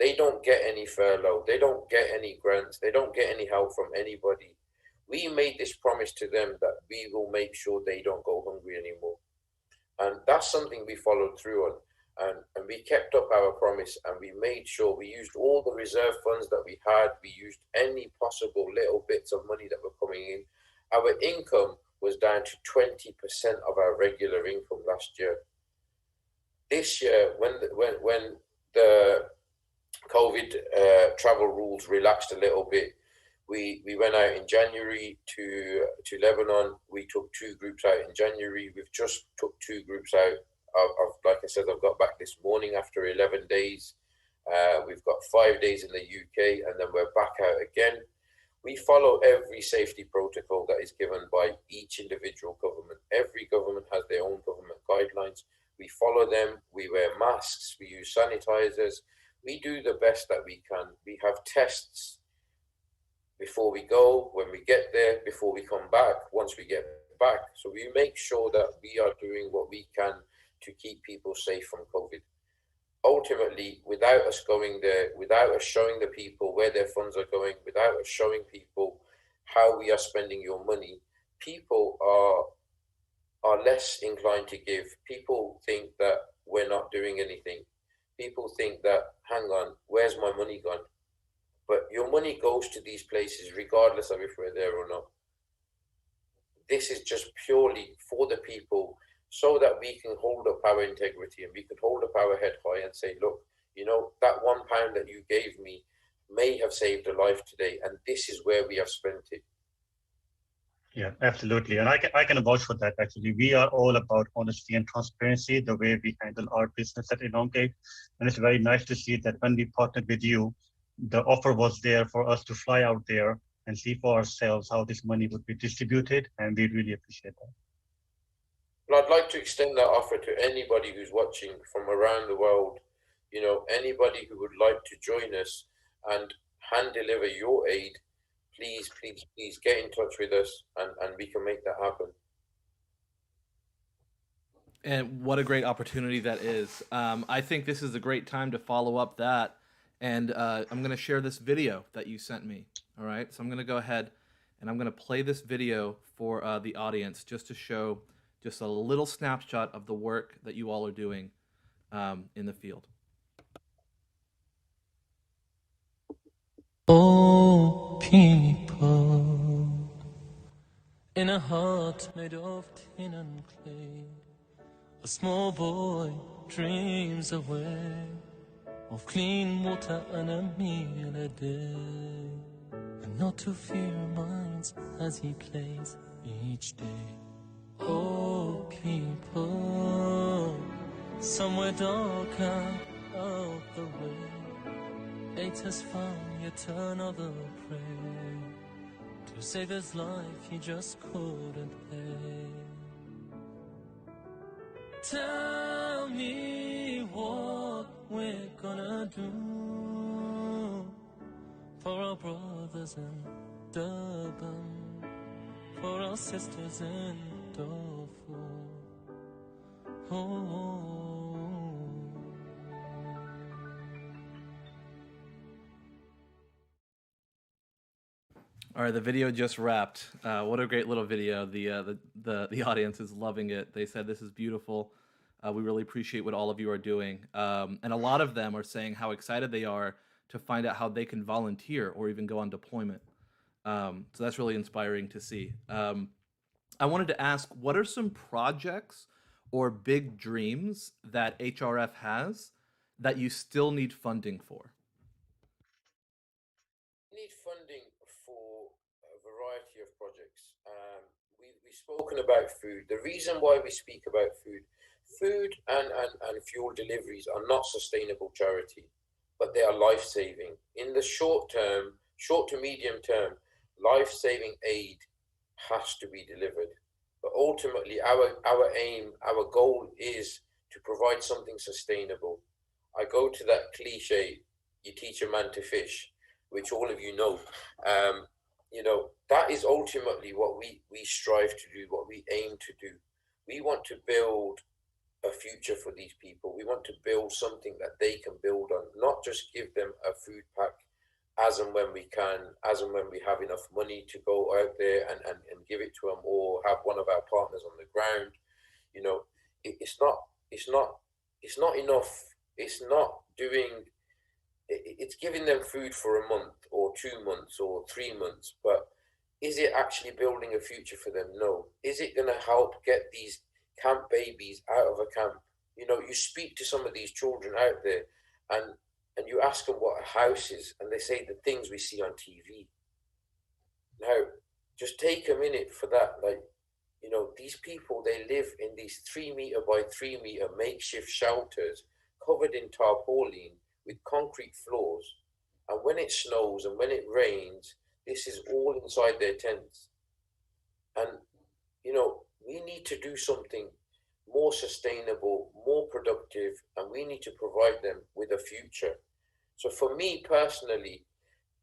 They don't get any furlough. They don't get any grants. They don't get any help from anybody. We made this promise to them that we will make sure they don't go hungry anymore. And that's something we followed through on. And we kept up our promise, and we made sure we used all the reserve funds that we had. We used any possible little bits of money that were coming in. Our income was down to 20% of our regular income last year. This year, when the COVID travel rules relaxed a little bit, we went out in January to Lebanon. We took 2 groups out in January. We've just took 2 groups out. Like I said, I've got back this morning after 11 days. We've got 5 days in the UK, and then we're back out again. We follow every safety protocol that is given by each individual government. Every government has their own government guidelines. We follow them. We wear masks. We use sanitizers. We do the best that we can. We have tests before we go, when we get there, before we come back, once we get back. So we make sure that we are doing what we can to keep people safe from COVID. Ultimately, without us going there, without us showing the people where their funds are going, without us showing people how we are spending your money, people are are less inclined to give. People think that we're not doing anything. People think that, hang on, where's my money gone? But your money goes to these places regardless of if we're there or not. This is just purely for the people so that we can hold up our integrity and we can hold up our head high and say, look, you know, that £1 that you gave me may have saved a life today, and this is where we have spent it. Yeah, absolutely. And I can vouch for that, actually. We are all about honesty and transparency, the way we handle our business at Elongate. And it's very nice to see that when we partnered with you, the offer was there for us to fly out there and see for ourselves how this money would be distributed. And we really appreciate that. Well, I'd like to extend that offer to anybody who's watching from around the world. You know, anybody who would like to join us and hand deliver your aid, please, please, please get in touch with us and we can make that happen. And what a great opportunity that is. I think this is a great time to follow up that. And I'm going to share this video that you sent me. All right. So I'm going to go ahead and I'm going to play this video for the audience just to show just a little snapshot of the work that you all are doing in the field. Oh, people in a heart made of tin and clay, a small boy dreams away of clean water and a meal a day, and not to fear minds as he plays each day. Oh, people, somewhere dark out of the way, fate has found yet another prey to save his life he just couldn't pay. Tell me what we're gonna do for our brothers in Durban, for our sisters in Darfur. Oh. All right, the video just wrapped. What a great little video. The audience is loving it. They said this is beautiful. We really appreciate what all of you are doing. And a lot of them are saying how excited they are to find out how they can volunteer or even go on deployment. So that's really inspiring to see. I wanted to ask, what are some projects or big dreams that HRF has that you still need funding for? Need funding for a variety of projects. We've spoken about food. The reason why we speak about food and fuel deliveries are not sustainable charity, but they are life-saving. In the short to medium term, life-saving aid has to be delivered. But ultimately, our aim, our goal is to provide something sustainable. I go to that cliche, you teach a man to fish, which all of you know. You know, that is ultimately what we strive to do, what we aim to do. We want to build a future for these people. We want to build something that they can build on, not just give them a food pack as and when we can, as and when we have enough money to go out there and give it to them, or have one of our partners on the ground. You know, it's not enough. It's not doing, it's giving them food for a month or 2 months or 3 months, but is it actually building a future for them? No. Is it going to help get these camp babies out of a camp? You know, you speak to some of these children out there and you ask them what a house is, and they say the things we see on TV. Now, just take a minute for that. Like, you know, these people, they live in these 3 meter by 3 meter makeshift shelters covered in tarpaulin with concrete floors. And when it snows and when it rains, this is all inside their tents. And, you know, we need to do something more sustainable, more productive, and we need to provide them with a future. So for me personally,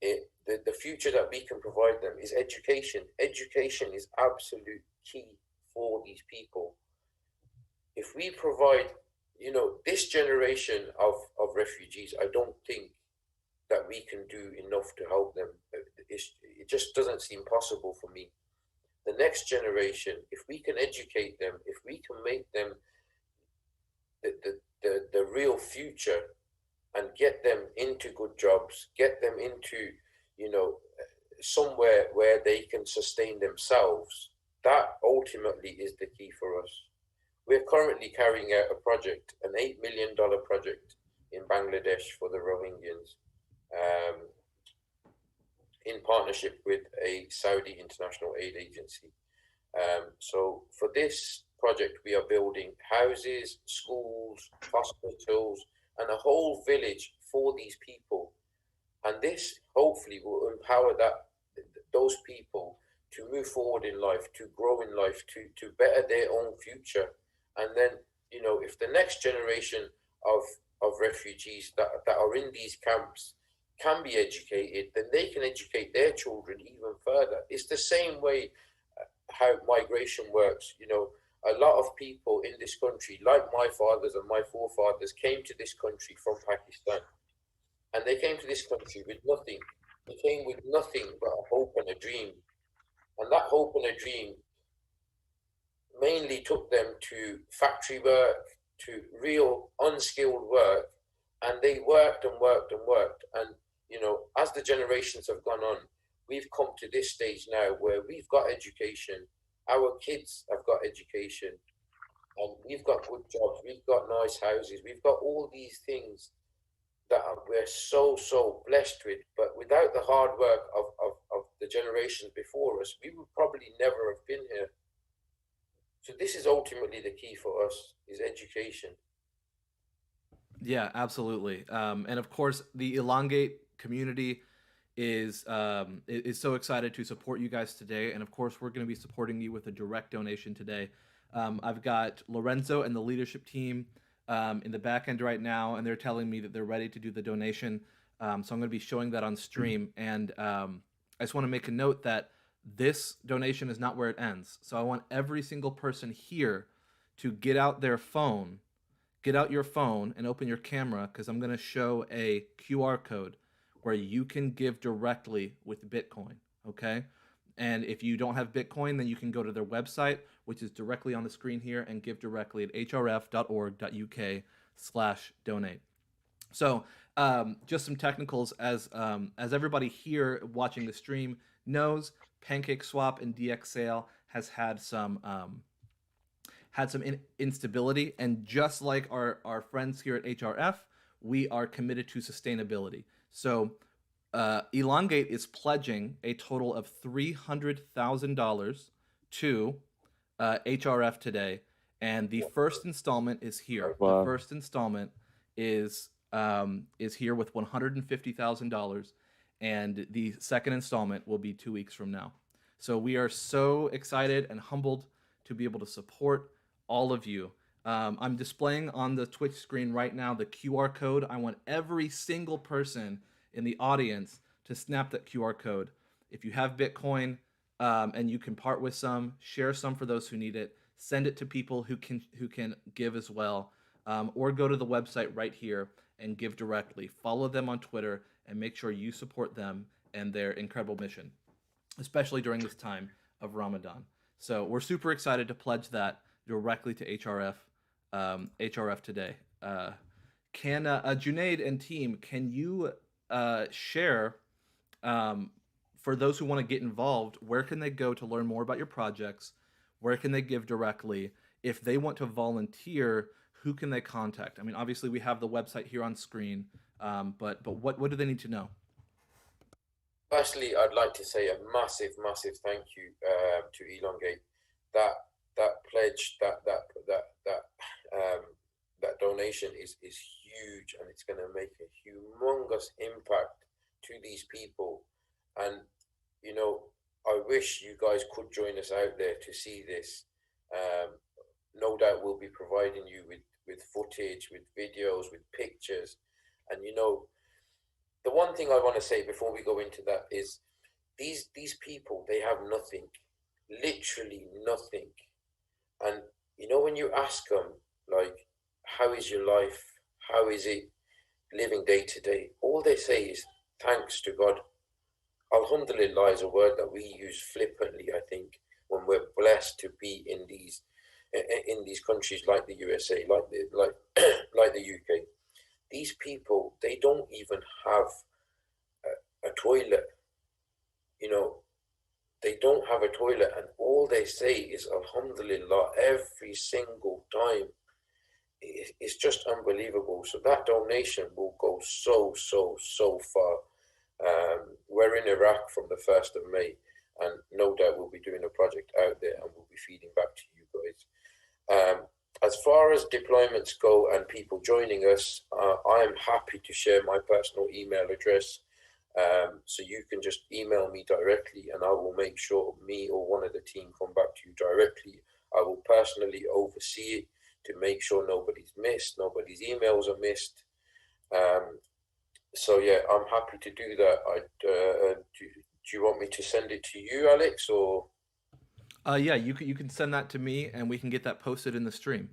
the future that we can provide them is education. Education is absolute key for these people. If we provide, you know, this generation of refugees, I don't think that we can do enough to help them. It just doesn't seem possible for me. the next generation, if we can educate them, if we can make them the real future and get them into good jobs, get them into, you know, somewhere where they can sustain themselves, that ultimately is the key for us. We're currently carrying out a project, an $8 million project in Bangladesh for the Rohingyas, in partnership with a Saudi international aid agency. So for this project, we are building houses, schools, hospitals, and a whole village for these people. And this hopefully will empower those people to move forward in life, to grow in life, to better their own future. And then, you know, if the next generation of refugees that are in these camps can be educated, then they can educate their children even further. It's the same way how migration works. You know, a lot of people in this country, like my fathers and my forefathers, came to this country from Pakistan. And they came to this country with nothing. They came with nothing but a hope and a dream. And that hope and a dream mainly took them to factory work, to real unskilled work. And they worked and worked and worked. And, you know, as the generations have gone on, we've come to this stage now where we've got education. Our kids have got education. And we've got good jobs. We've got nice houses. We've got all these things that we're so blessed with, but without the hard work of the generations before us, we would probably never have been here. So this is ultimately the key for us, is education. Yeah, absolutely. And of course, the Elongate community is so excited to support you guys today. And of course, we're going to be supporting you with a direct donation today. I've got Lorenzo and the leadership team in the back end right now, and they're telling me that they're ready to do the donation. So I'm going to be showing that on stream. And I just want to make a note that this donation is not where it ends. So I want every single person here to get out your phone and open your camera, because I'm going to show a QR code where you can give directly with Bitcoin. Okay. And if you don't have Bitcoin, then you can go to their website, which is directly on the screen here, and give directly at hrf.org.uk/donate. So just some technicals, as everybody here watching the stream knows, PancakeSwap and DXSale has had some instability, and just like our friends here at HRF, we are committed to sustainability. So Elongate is pledging a total of $300,000 to HRF today, and the first installment is here. Wow. The first installment is here with $150,000, and the second installment will be 2 weeks from now. So we are so excited and humbled to be able to support all of you. I'm displaying on the Twitch screen right now the QR code. I want every single person in the audience to snap that QR code. If you have Bitcoin and you can part with some, share some for those who need it. Send it to people who can give as well, or go to the website right here and give directly. Follow them on Twitter and make sure you support them and their incredible mission, especially during this time of Ramadan. So we're super excited to pledge that directly to HRF today. Can Junaid and team, can you share, for those who want to get involved, where can they go to learn more about your projects? Where can they give directly? If they want to volunteer, who can they contact? I mean, obviously we have the website here on screen, but what do they need to know? Firstly, I'd like to say a massive thank you to Elongate. That pledge, that donation is huge, and it's going to make a humongous impact to these people. And you know, I wish you guys could join us out there to see this. No doubt we'll be providing you with footage, with videos, with pictures. And you know, the one thing I want to say before we go into that is these people, they have nothing, literally nothing. And you know, when you ask them, like, how is your life? How is it living day to day? All they say is, thanks to God. Alhamdulillah is a word that we use flippantly, I think, when blessed to be in these countries like the USA, like the UK. These people, they don't even have a toilet. You know, they don't have a toilet, and all they say is Alhamdulillah every single time. It's just unbelievable. So that donation will go so far. We're in Iraq from the 1st of May, and no doubt we'll be doing a project out there and we'll be feeding back to you guys. As far as deployments go and people joining us, I am happy to share my personal email address. So you can just email me directly and I will make sure me or one of the team come back to you directly. I will personally oversee it to make sure nobody's missed, nobody's emails are missed. So yeah, I'm happy to do that. Do you want me to send it to you, Alex, or? Yeah, you can send that to me and we can get that posted in the stream.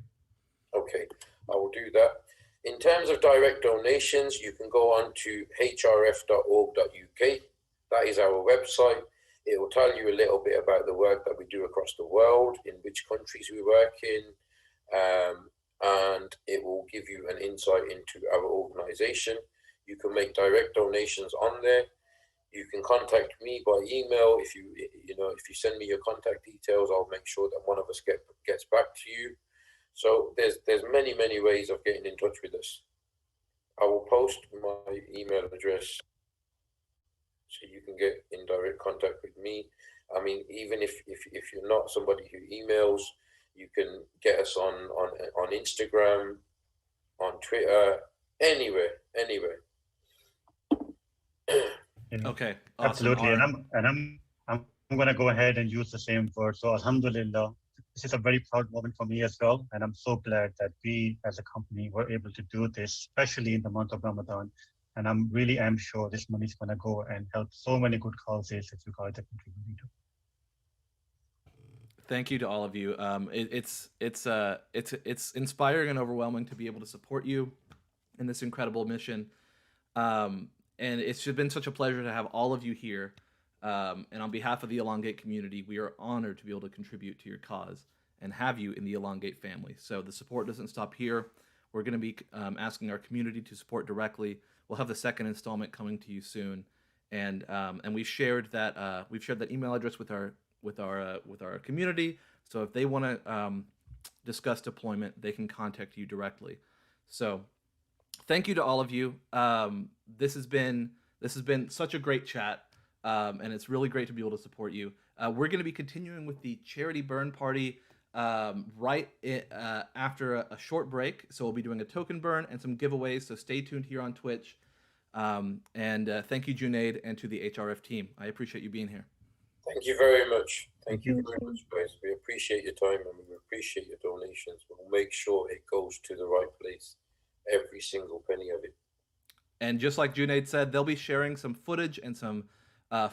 Okay, I will do that. In terms of direct donations, you can go on to hrf.org.uk. That is our website. It will tell you a little bit about the work that we do across the world, in which countries we work in, and it will give you an insight into our organization. You can make direct donations on there. You can contact me by email. If you send me your contact details, I'll make sure that one of us gets back to you. So there's many ways of getting in touch with us. I will post my email address so you can get in direct contact with me. I mean, even if you're not somebody who emails, you can get us on Instagram, on Twitter, anywhere. Okay, awesome. Absolutely, All right. and I'm going to go ahead and use the same word. So Alhamdulillah, this is a very proud moment for me as well, and I'm so glad that we as a company were able to do this, especially in the month of Ramadan. And I'm sure this money is going to go and help so many good causes that you guys are contributing to. Thank you to all of you. It's inspiring and overwhelming to be able to support you in this incredible mission. And it's been such a pleasure to have all of you here. And on behalf of the Elongate community, we are honored to be able to contribute to your cause and have you in the Elongate family. So the support doesn't stop here. We're going to be asking our community to support directly. We'll have the second installment coming to you soon, and we've shared that email address with our community. So if they want to discuss deployment, they can contact you directly. So thank you to all of you. This has been such a great chat, and it's really great to be able to support you. We're going to be continuing with the charity burn party after a short break. So we'll be doing a token burn and some giveaways. So stay tuned here on Twitch. And thank you, Junaid, and to the HRF team. I appreciate you being here. Thank you very much. Thank you very much, guys. We appreciate your time and we appreciate your donations. We'll make sure it goes to the right place, every single penny of it. And just like Junaid said, they'll be sharing some footage and some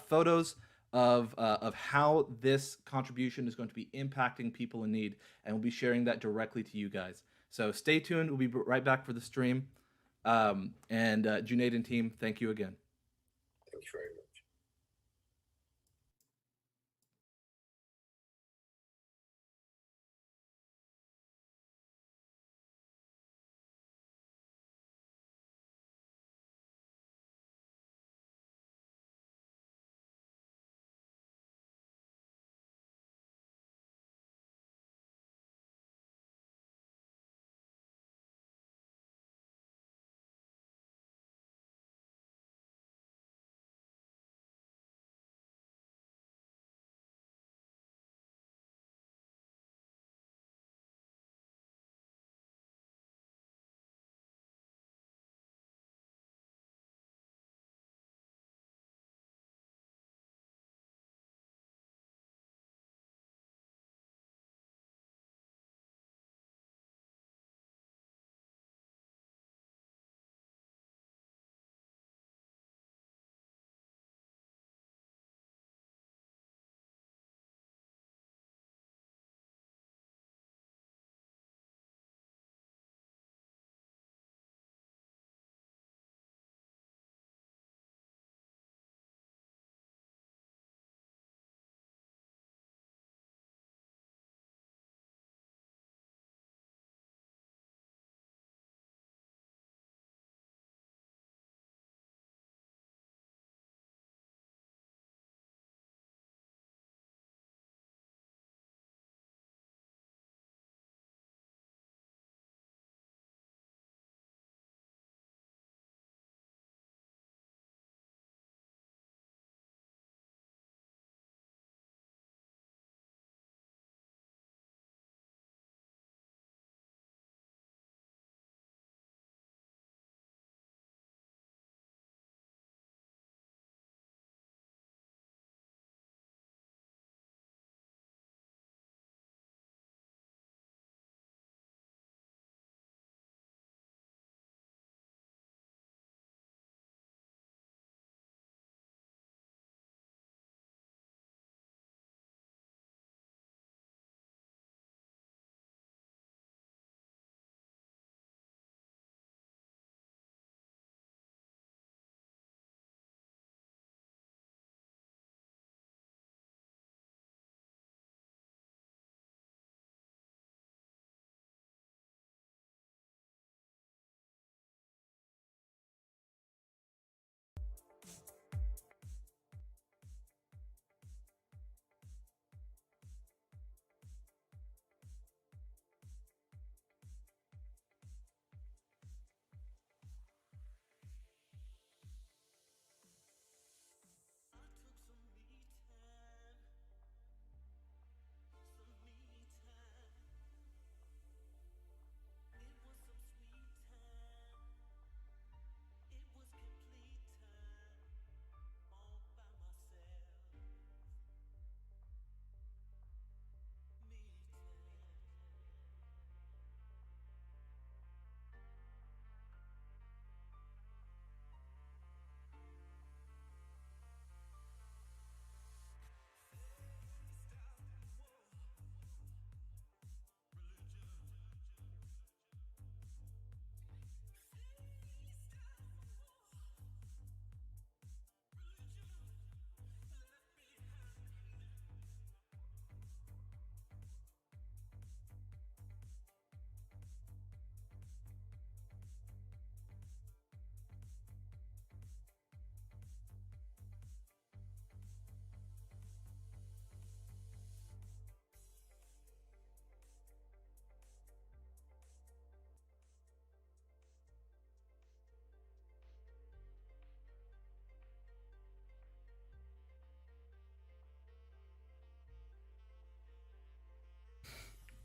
photos of how this contribution is going to be impacting people in need, and we'll be sharing that directly to you guys. So stay tuned. We'll be right back for the stream. And Junaid and team, thank you again. Thank you very much.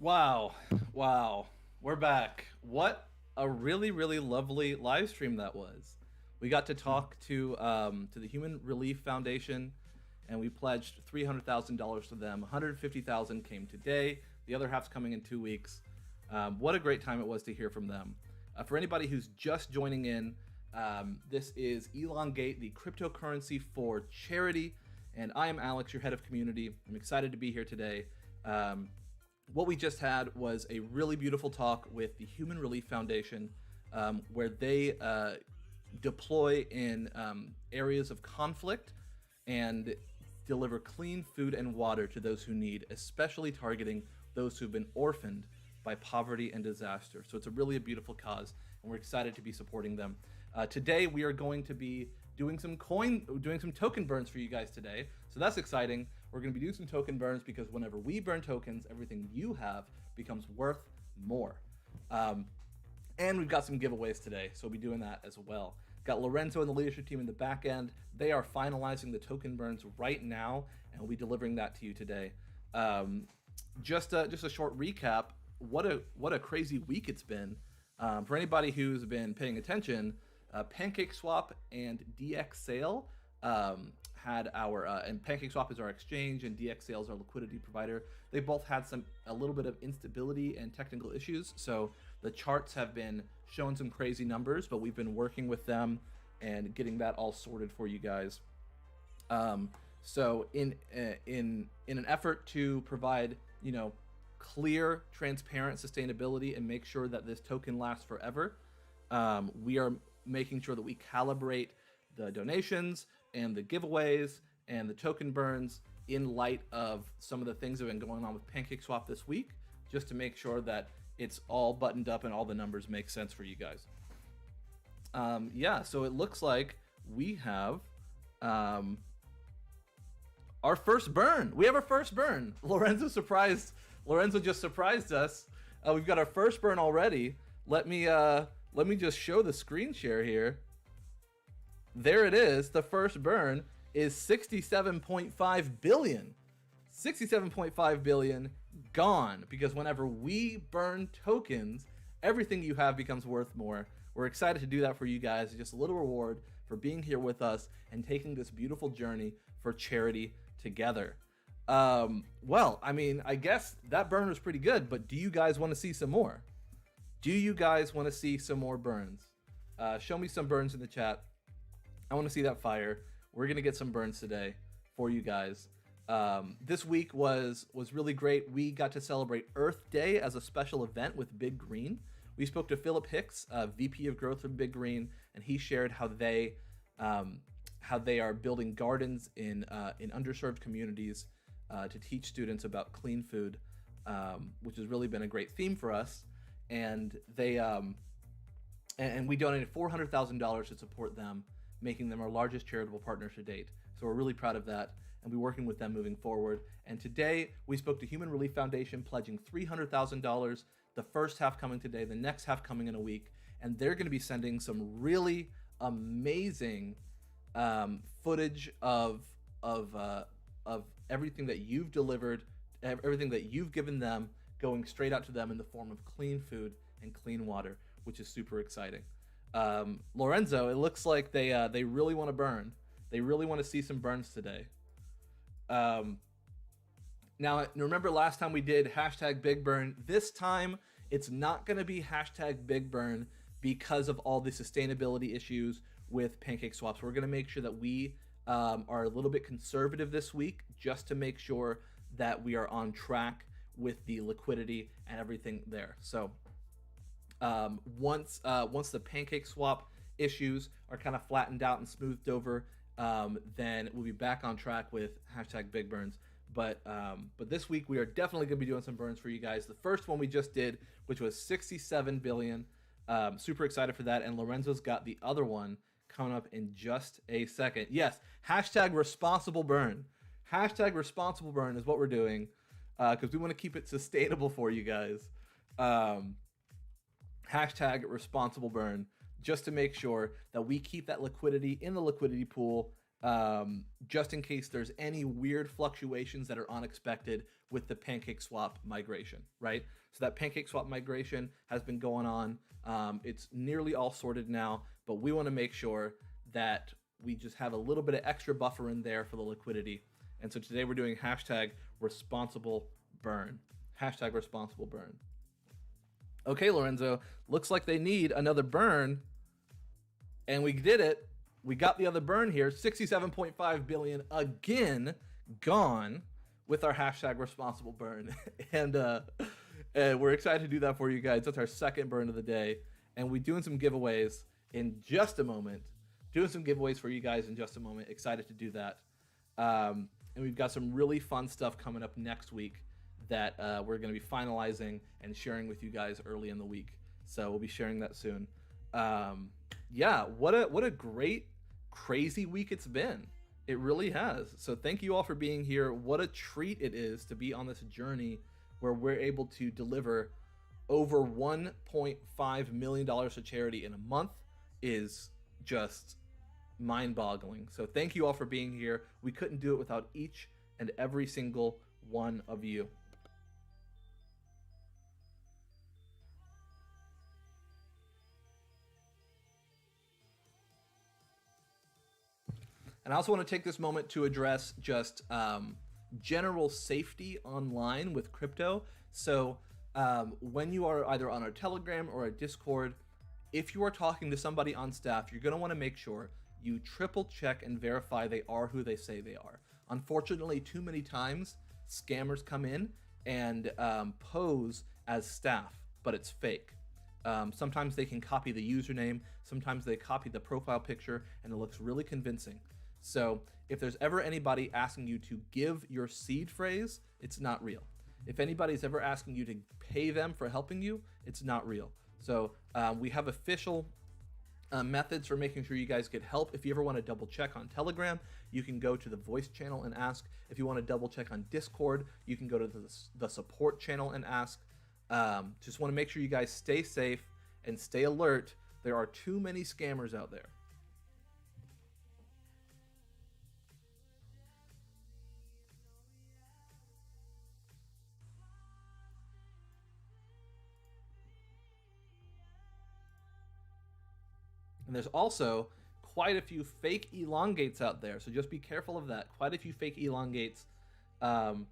Wow. Wow. We're back. What a really, really lovely live stream that was. We got to talk to the Human Relief Foundation, and we pledged $300,000 to them. $150,000 came today. The other half's coming in 2 weeks. What a great time it was to hear from them. For anybody who's just joining in, this is Elongate, the cryptocurrency for charity, and I am Alex, your head of community. I'm excited to be here today. What we just had was a really beautiful talk with the Human Relief Foundation, where they deploy in areas of conflict and deliver clean food and water to those who need, especially targeting those who've been orphaned by poverty and disaster. So it's a beautiful cause, and we're excited to be supporting them. Today we are going to be doing some token burns for you guys today. So that's exciting. We're going to be doing some token burns because whenever we burn tokens, everything you have becomes worth more. And we've got some giveaways today, so we'll be doing that as well. Got Lorenzo and the leadership team in the back end. They are finalizing the token burns right now, and we'll be delivering that to you today. Just a short recap. What a crazy week it's been. For anybody who's been paying attention, PancakeSwap and DX Sale had our and PancakeSwap is our exchange, and DX Sale is our liquidity provider. They both had a little bit of instability and technical issues, so the charts have been showing some crazy numbers, but we've been working with them and getting that all sorted for you guys. So in an effort to provide, clear, transparent sustainability and make sure that this token lasts forever, we are making sure that we calibrate the donations and the giveaways and the token burns in light of some of the things that have been going on with PancakeSwap this week, just to make sure that it's all buttoned up and all the numbers make sense for you guys. So it looks like we have our first burn. We have our first burn. Lorenzo just surprised us. We've got our first burn already. Let me just show the screen share here. There it is. The first burn is 67.5 billion. 67.5 billion gone, because whenever we burn tokens, everything you have becomes worth more. We're excited to do that for you guys. It's just a little reward for being here with us and taking this beautiful journey for charity together. I guess that burn was pretty good, but do you guys want to see some more? Do you guys want to see some more burns? Show me some burns in the chat. I want to see that fire. We're going to get some burns today for you guys. This week was really great. We got to celebrate Earth Day as a special event with Big Green. We spoke to Philip Hicks, VP of Growth from Big Green, and he shared how they are building gardens in underserved communities to teach students about clean food, which has really been a great theme for us. And they and we donated $400,000 to support them, making them our largest charitable partner to date. So we're really proud of that, and we're working with them moving forward. And today we spoke to Human Relief Foundation, pledging $300,000. The first half coming today, the next half coming in a week, and they're going to be sending some really amazing footage of everything that you've delivered, everything that you've given them, going straight out to them in the form of clean food and clean water, which is super exciting. Lorenzo, it looks like they really want to burn. They really want to see some burns today. Now, remember last time we did #BigBurn. This time, it's not going to be #BigBurn because of all the sustainability issues with PancakeSwap. So we're going to make sure that we are a little bit conservative this week, just to make sure that we are on track with the liquidity and everything there. So once the PancakeSwap issues are kind of flattened out and smoothed over, then we'll be back on track with #BigBurns. But this week we are definitely going to be doing some burns for you guys. The first one we just did, which was 67 billion. Super excited for that. And Lorenzo's got the other one coming up in just a second. Yes, #ResponsibleBurn. #ResponsibleBurn is what we're doing, because we want to keep it sustainable for you guys. #ResponsibleBurn, just to make sure that we keep that liquidity in the liquidity pool, just in case there's any weird fluctuations that are unexpected with the pancake swap migration, right? So that pancake swap migration has been going on. It's nearly all sorted now, but we want to make sure that we just have a little bit of extra buffer in there for the liquidity. And so today we're doing hashtag responsible burn. Hashtag responsible burn. Okay, Lorenzo, looks like they need another burn. And we did it. We got the other burn here. 67.5 billion again gone with our hashtag responsible burn. and we're excited to do that for you guys. That's our second burn of the day. And we're doing some giveaways in just a moment. Doing some giveaways for you guys in just a moment. Excited to do that. And we've got some really fun stuff coming up next week that we're going to be finalizing and sharing with you guys early in the week. So we'll be sharing that soon. Yeah, what a great, crazy week it's been. It really has. So thank you all for being here. What a treat it is to be on this journey where we're able to deliver over $1.5 million to charity in a month is just mind-boggling. So thank you all for being here. We couldn't do it without each and every single one of you. And I also want to take this moment to address just general safety online with crypto. So when you are either on our Telegram or a Discord, if you are talking to somebody on staff, you're going to want to make sure you triple check and verify they are who they say they are. Unfortunately, too many times scammers come in and pose as staff, but it's fake. Sometimes they can copy the username, sometimes they copy the profile picture, and it looks really convincing. So if there's ever anybody asking you to give your seed phrase, it's not real. If anybody's ever asking you to pay them for helping you, it's not real. So we have official methods for making sure you guys get help. If you ever want to double check on Telegram, you can go to the voice channel and ask. If you want to double check on Discord, you can go to the support channel and ask. Just want to make sure you guys stay safe and stay alert. There are too many scammers out there. And there's also quite a few fake elongates out there, so just be careful of that. Quite a few fake elongates. And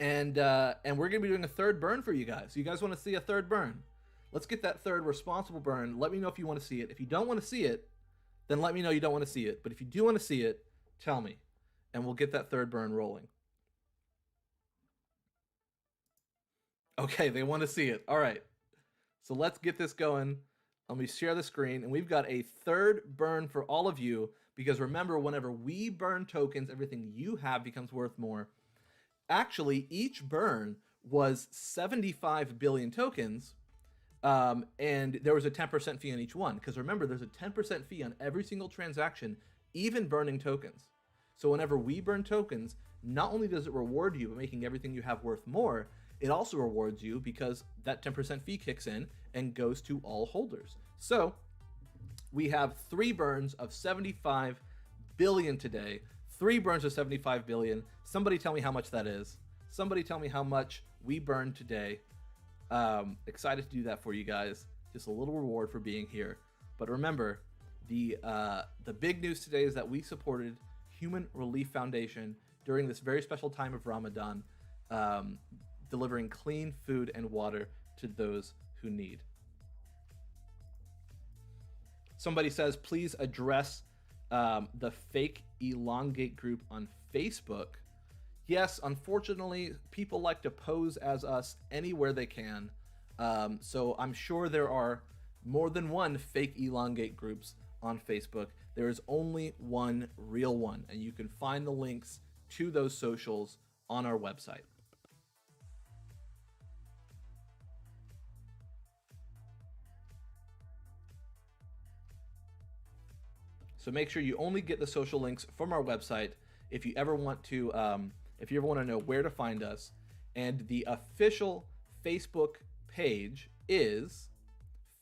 we're going to be doing a third burn for you guys. So you guys want to see a third burn? Let's get that third responsible burn. Let me know if you want to see it. If you don't want to see it, then let me know you don't want to see it. But if you do want to see it, tell me, and we'll get that third burn rolling. Okay, they want to see it. All right. So let's get this going. Let me share the screen, and we've got a third burn for all of you, because remember, whenever we burn tokens, everything you have becomes worth more. Actually, each burn was 75 billion tokens, and there was a 10% fee on each one, because remember, there's a 10% fee on every single transaction, even burning tokens. So whenever we burn tokens, not only does it reward you by making everything you have worth more, it also rewards you because that 10% fee kicks in and goes to all holders. So we have 3 burns of 75 billion today. 3 burns of 75 billion. Somebody tell me how much that is. Somebody tell me how much we burned today. Excited to do that for you guys. Just a little reward for being here. But remember, the big news today is that we supported Human Relief Foundation during this very special time of Ramadan, delivering clean food and water to those who need. Somebody says, please address the fake Elongate group on Facebook. Yes, unfortunately, people like to pose as us anywhere they can. So I'm sure there are more than one fake Elongate groups on Facebook. There is only one real one, and you can find the links to those socials on our website. So make sure you only get the social links from our website if you ever want to know where to find us. And the official Facebook page is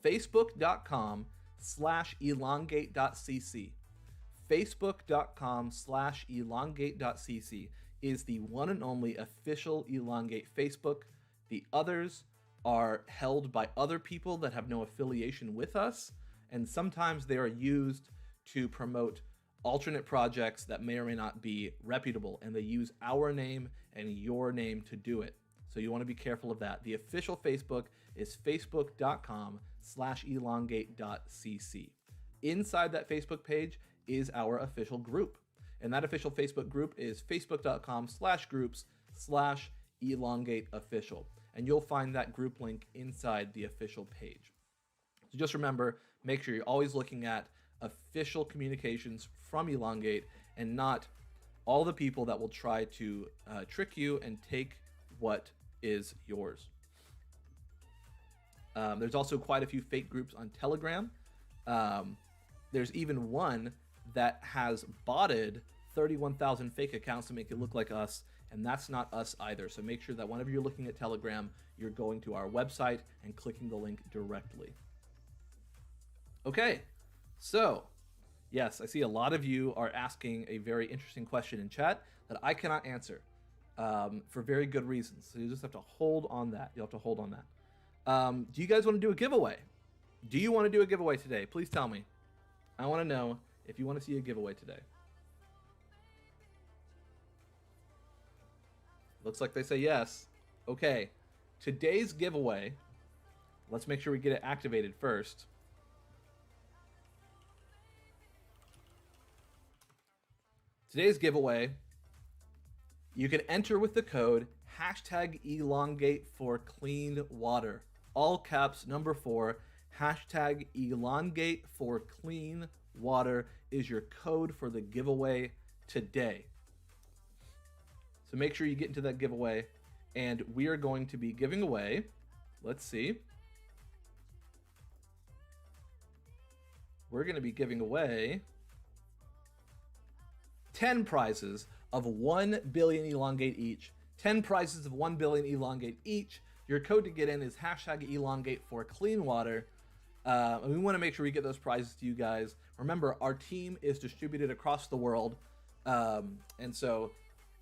facebook.com/elongate.cc. facebook.com/elongate.cc. is the one and only official Elongate Facebook. The others are held by other people that have no affiliation with us, and sometimes they are used to promote alternate projects that may or may not be reputable, and they use our name and your name to do it. So you want to be careful of that. The official Facebook is facebook.com/elongate.cc. Inside that Facebook page is our official group. And that official Facebook group is facebook.com/groups/elongateofficial. And you'll find that group link inside the official page. So just remember, make sure you're always looking at official communications from Elongate and not all the people that will try to trick you and take what is yours. There's also quite a few fake groups on Telegram. There's even one that has botted 31,000 fake accounts to make it look like us, and that's not us either. So make sure that whenever you're looking at Telegram, you're going to our website and clicking the link directly. Okay, so yes, I see a lot of you are asking a very interesting question in chat that I cannot answer for very good reasons. So you just have to hold on that. You'll have to hold on that. Do you guys want to do a giveaway? Do you want to do a giveaway today? Please tell me. I want to know if you want to see a giveaway today. Looks like they say yes. Okay, today's giveaway, let's make sure we get it activated first. Today's giveaway, you can enter with the code #elongate for clean water. All caps, number 4, #elongate for clean water is your code for the giveaway today. So make sure you get into that giveaway, and we are going to be giving away, let's see. We're going to be giving away 10 prizes of 1 billion elongate each. 10 prizes of 1 billion elongate each. Your code to get in is #elongate for clean water. And we want to make sure we get those prizes to you guys. Remember, our team is distributed across the world. And so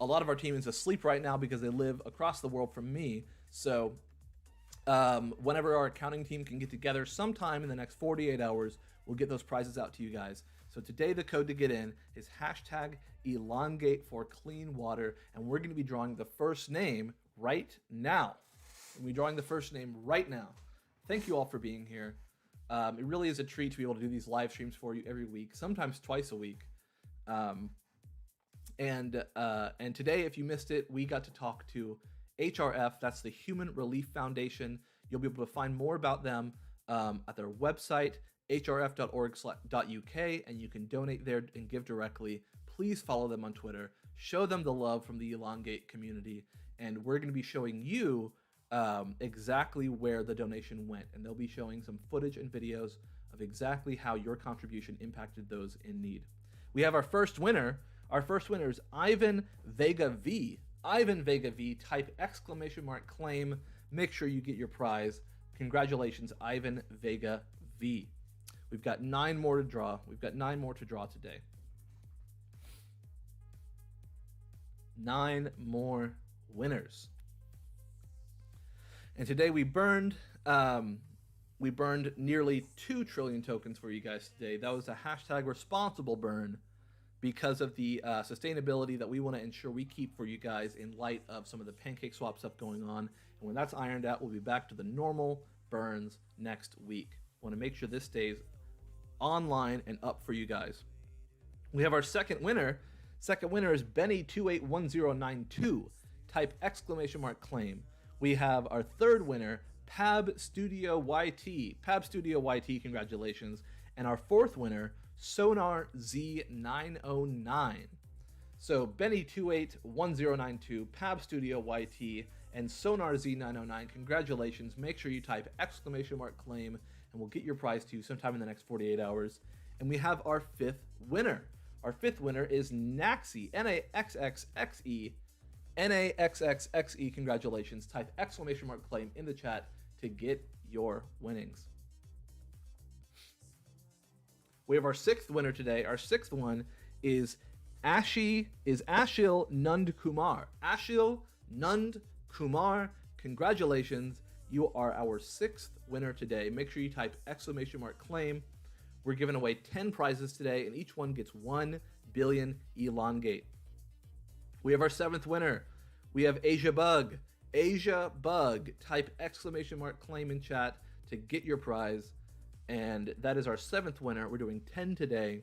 a lot of our team is asleep right now because they live across the world from me. So whenever our accounting team can get together sometime in the next 48 hours, we'll get those prizes out to you guys. So today the code to get in is #elongate for clean water, and we're going to be drawing the first name right now. We'll be drawing the first name right now. Thank you all for being here. It really is a treat to be able to do these live streams for you every week, sometimes twice a week. And today, if you missed it, we got to talk to HRF. That's the Human Relief Foundation. You'll be able to find more about them at their website, hrf.org.uk, and you can donate there and give directly. Please follow them on Twitter. Show them the love from the Elongate community, and we're going to be showing you exactly where the donation went, and they'll be showing some footage and videos of exactly how your contribution impacted those in need. We have our first winner. Our first winner is Ivan Vega V. Ivan Vega V, type !claim. Make sure you get your prize. Congratulations, Ivan Vega V. We've got 9 more to draw. We've got 9 more to draw today. 9 more winners. And today we burned nearly 2 trillion tokens for you guys today. That was a #responsible burn because of the sustainability that we want to ensure we keep for you guys in light of some of the pancake swap stuff going on. And when that's ironed out, we'll be back to the normal burns next week. Want to make sure this stays online and up for you guys. We have our second winner. Second winner is Benny281092. Type !claim. We have our third winner, Pab Studio YT. Pab Studio YT, congratulations. And our fourth winner, Sonar Z909. So Benny281092, Pab Studio YT, and Sonar Z909, congratulations. Make sure you type !claim, and we'll get your prize to you sometime in the next 48 hours. And we have our fifth winner. Our fifth winner is Naxxi, Naxxxe. Naxxxe, congratulations. Type !claim in the chat to get your winnings. We have our sixth winner today. Our sixth one is is Ashil Nund Kumar. Ashil Nund Kumar, congratulations. You are our 6th winner today. Make sure you type !claim. We're giving away 10 prizes today, and each one gets 1 billion elongate. We have our 7th winner. We have Asia Bug. Asia Bug. Type !claim in chat to get your prize. And that is our 7th winner. We're doing 10 today.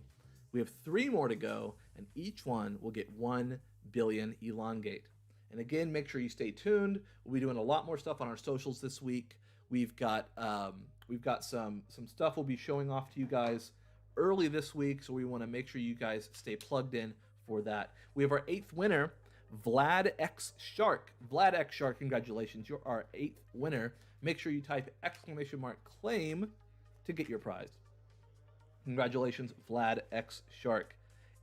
We have 3 more to go, and each one will get 1 billion elongate. And again, make sure you stay tuned. We'll be doing a lot more stuff on our socials this week. We've got some stuff we'll be showing off to you guys early this week, so we want to make sure you guys stay plugged in for that. We have our 8th winner, Vlad X Shark. Vlad X Shark, congratulations. You're our 8th winner. Make sure you type !claim to get your prize. Congratulations, Vlad X Shark.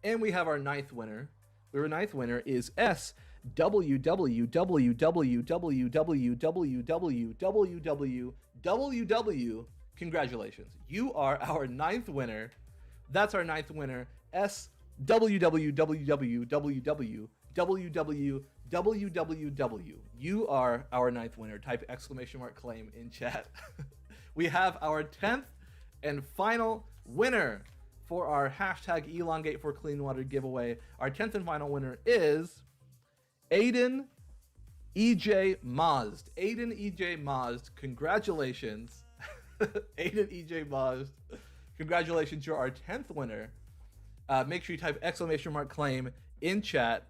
And we have our 9th winner. Our 9th winner is SWWWWWWWWWWW. Congratulations. You are our 9th winner. That's our 9th winner. SWWWWWWWWWW. You are our 9th winner. Type !claim in chat. We have our 10th and final winner for our #Elongate for Clean Water giveaway. Our 10th and final winner is Aiden EJ Mazd. Aiden EJ Mazd, congratulations. Aiden EJ Mazd, congratulations. You're our 10th winner. Make sure you type !claim in chat.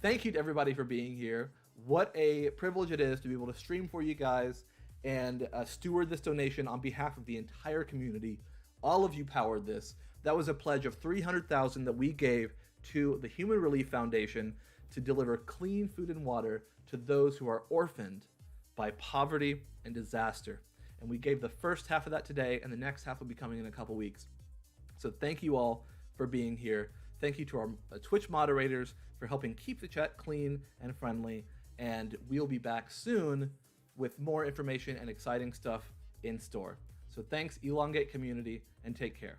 Thank you to everybody for being here. What a privilege it is to be able to stream for you guys and steward this donation on behalf of the entire community. All of you powered this. That was a pledge of $300,000 that we gave to the Human Relief Foundation to deliver clean food and water to those who are orphaned by poverty and disaster. And we gave the first half of that today, and the next half will be coming in a couple weeks. So thank you all for being here. Thank you to our Twitch moderators for helping keep the chat clean and friendly. And we'll be back soon with more information and exciting stuff in store. So thanks, Elongate community, and take care.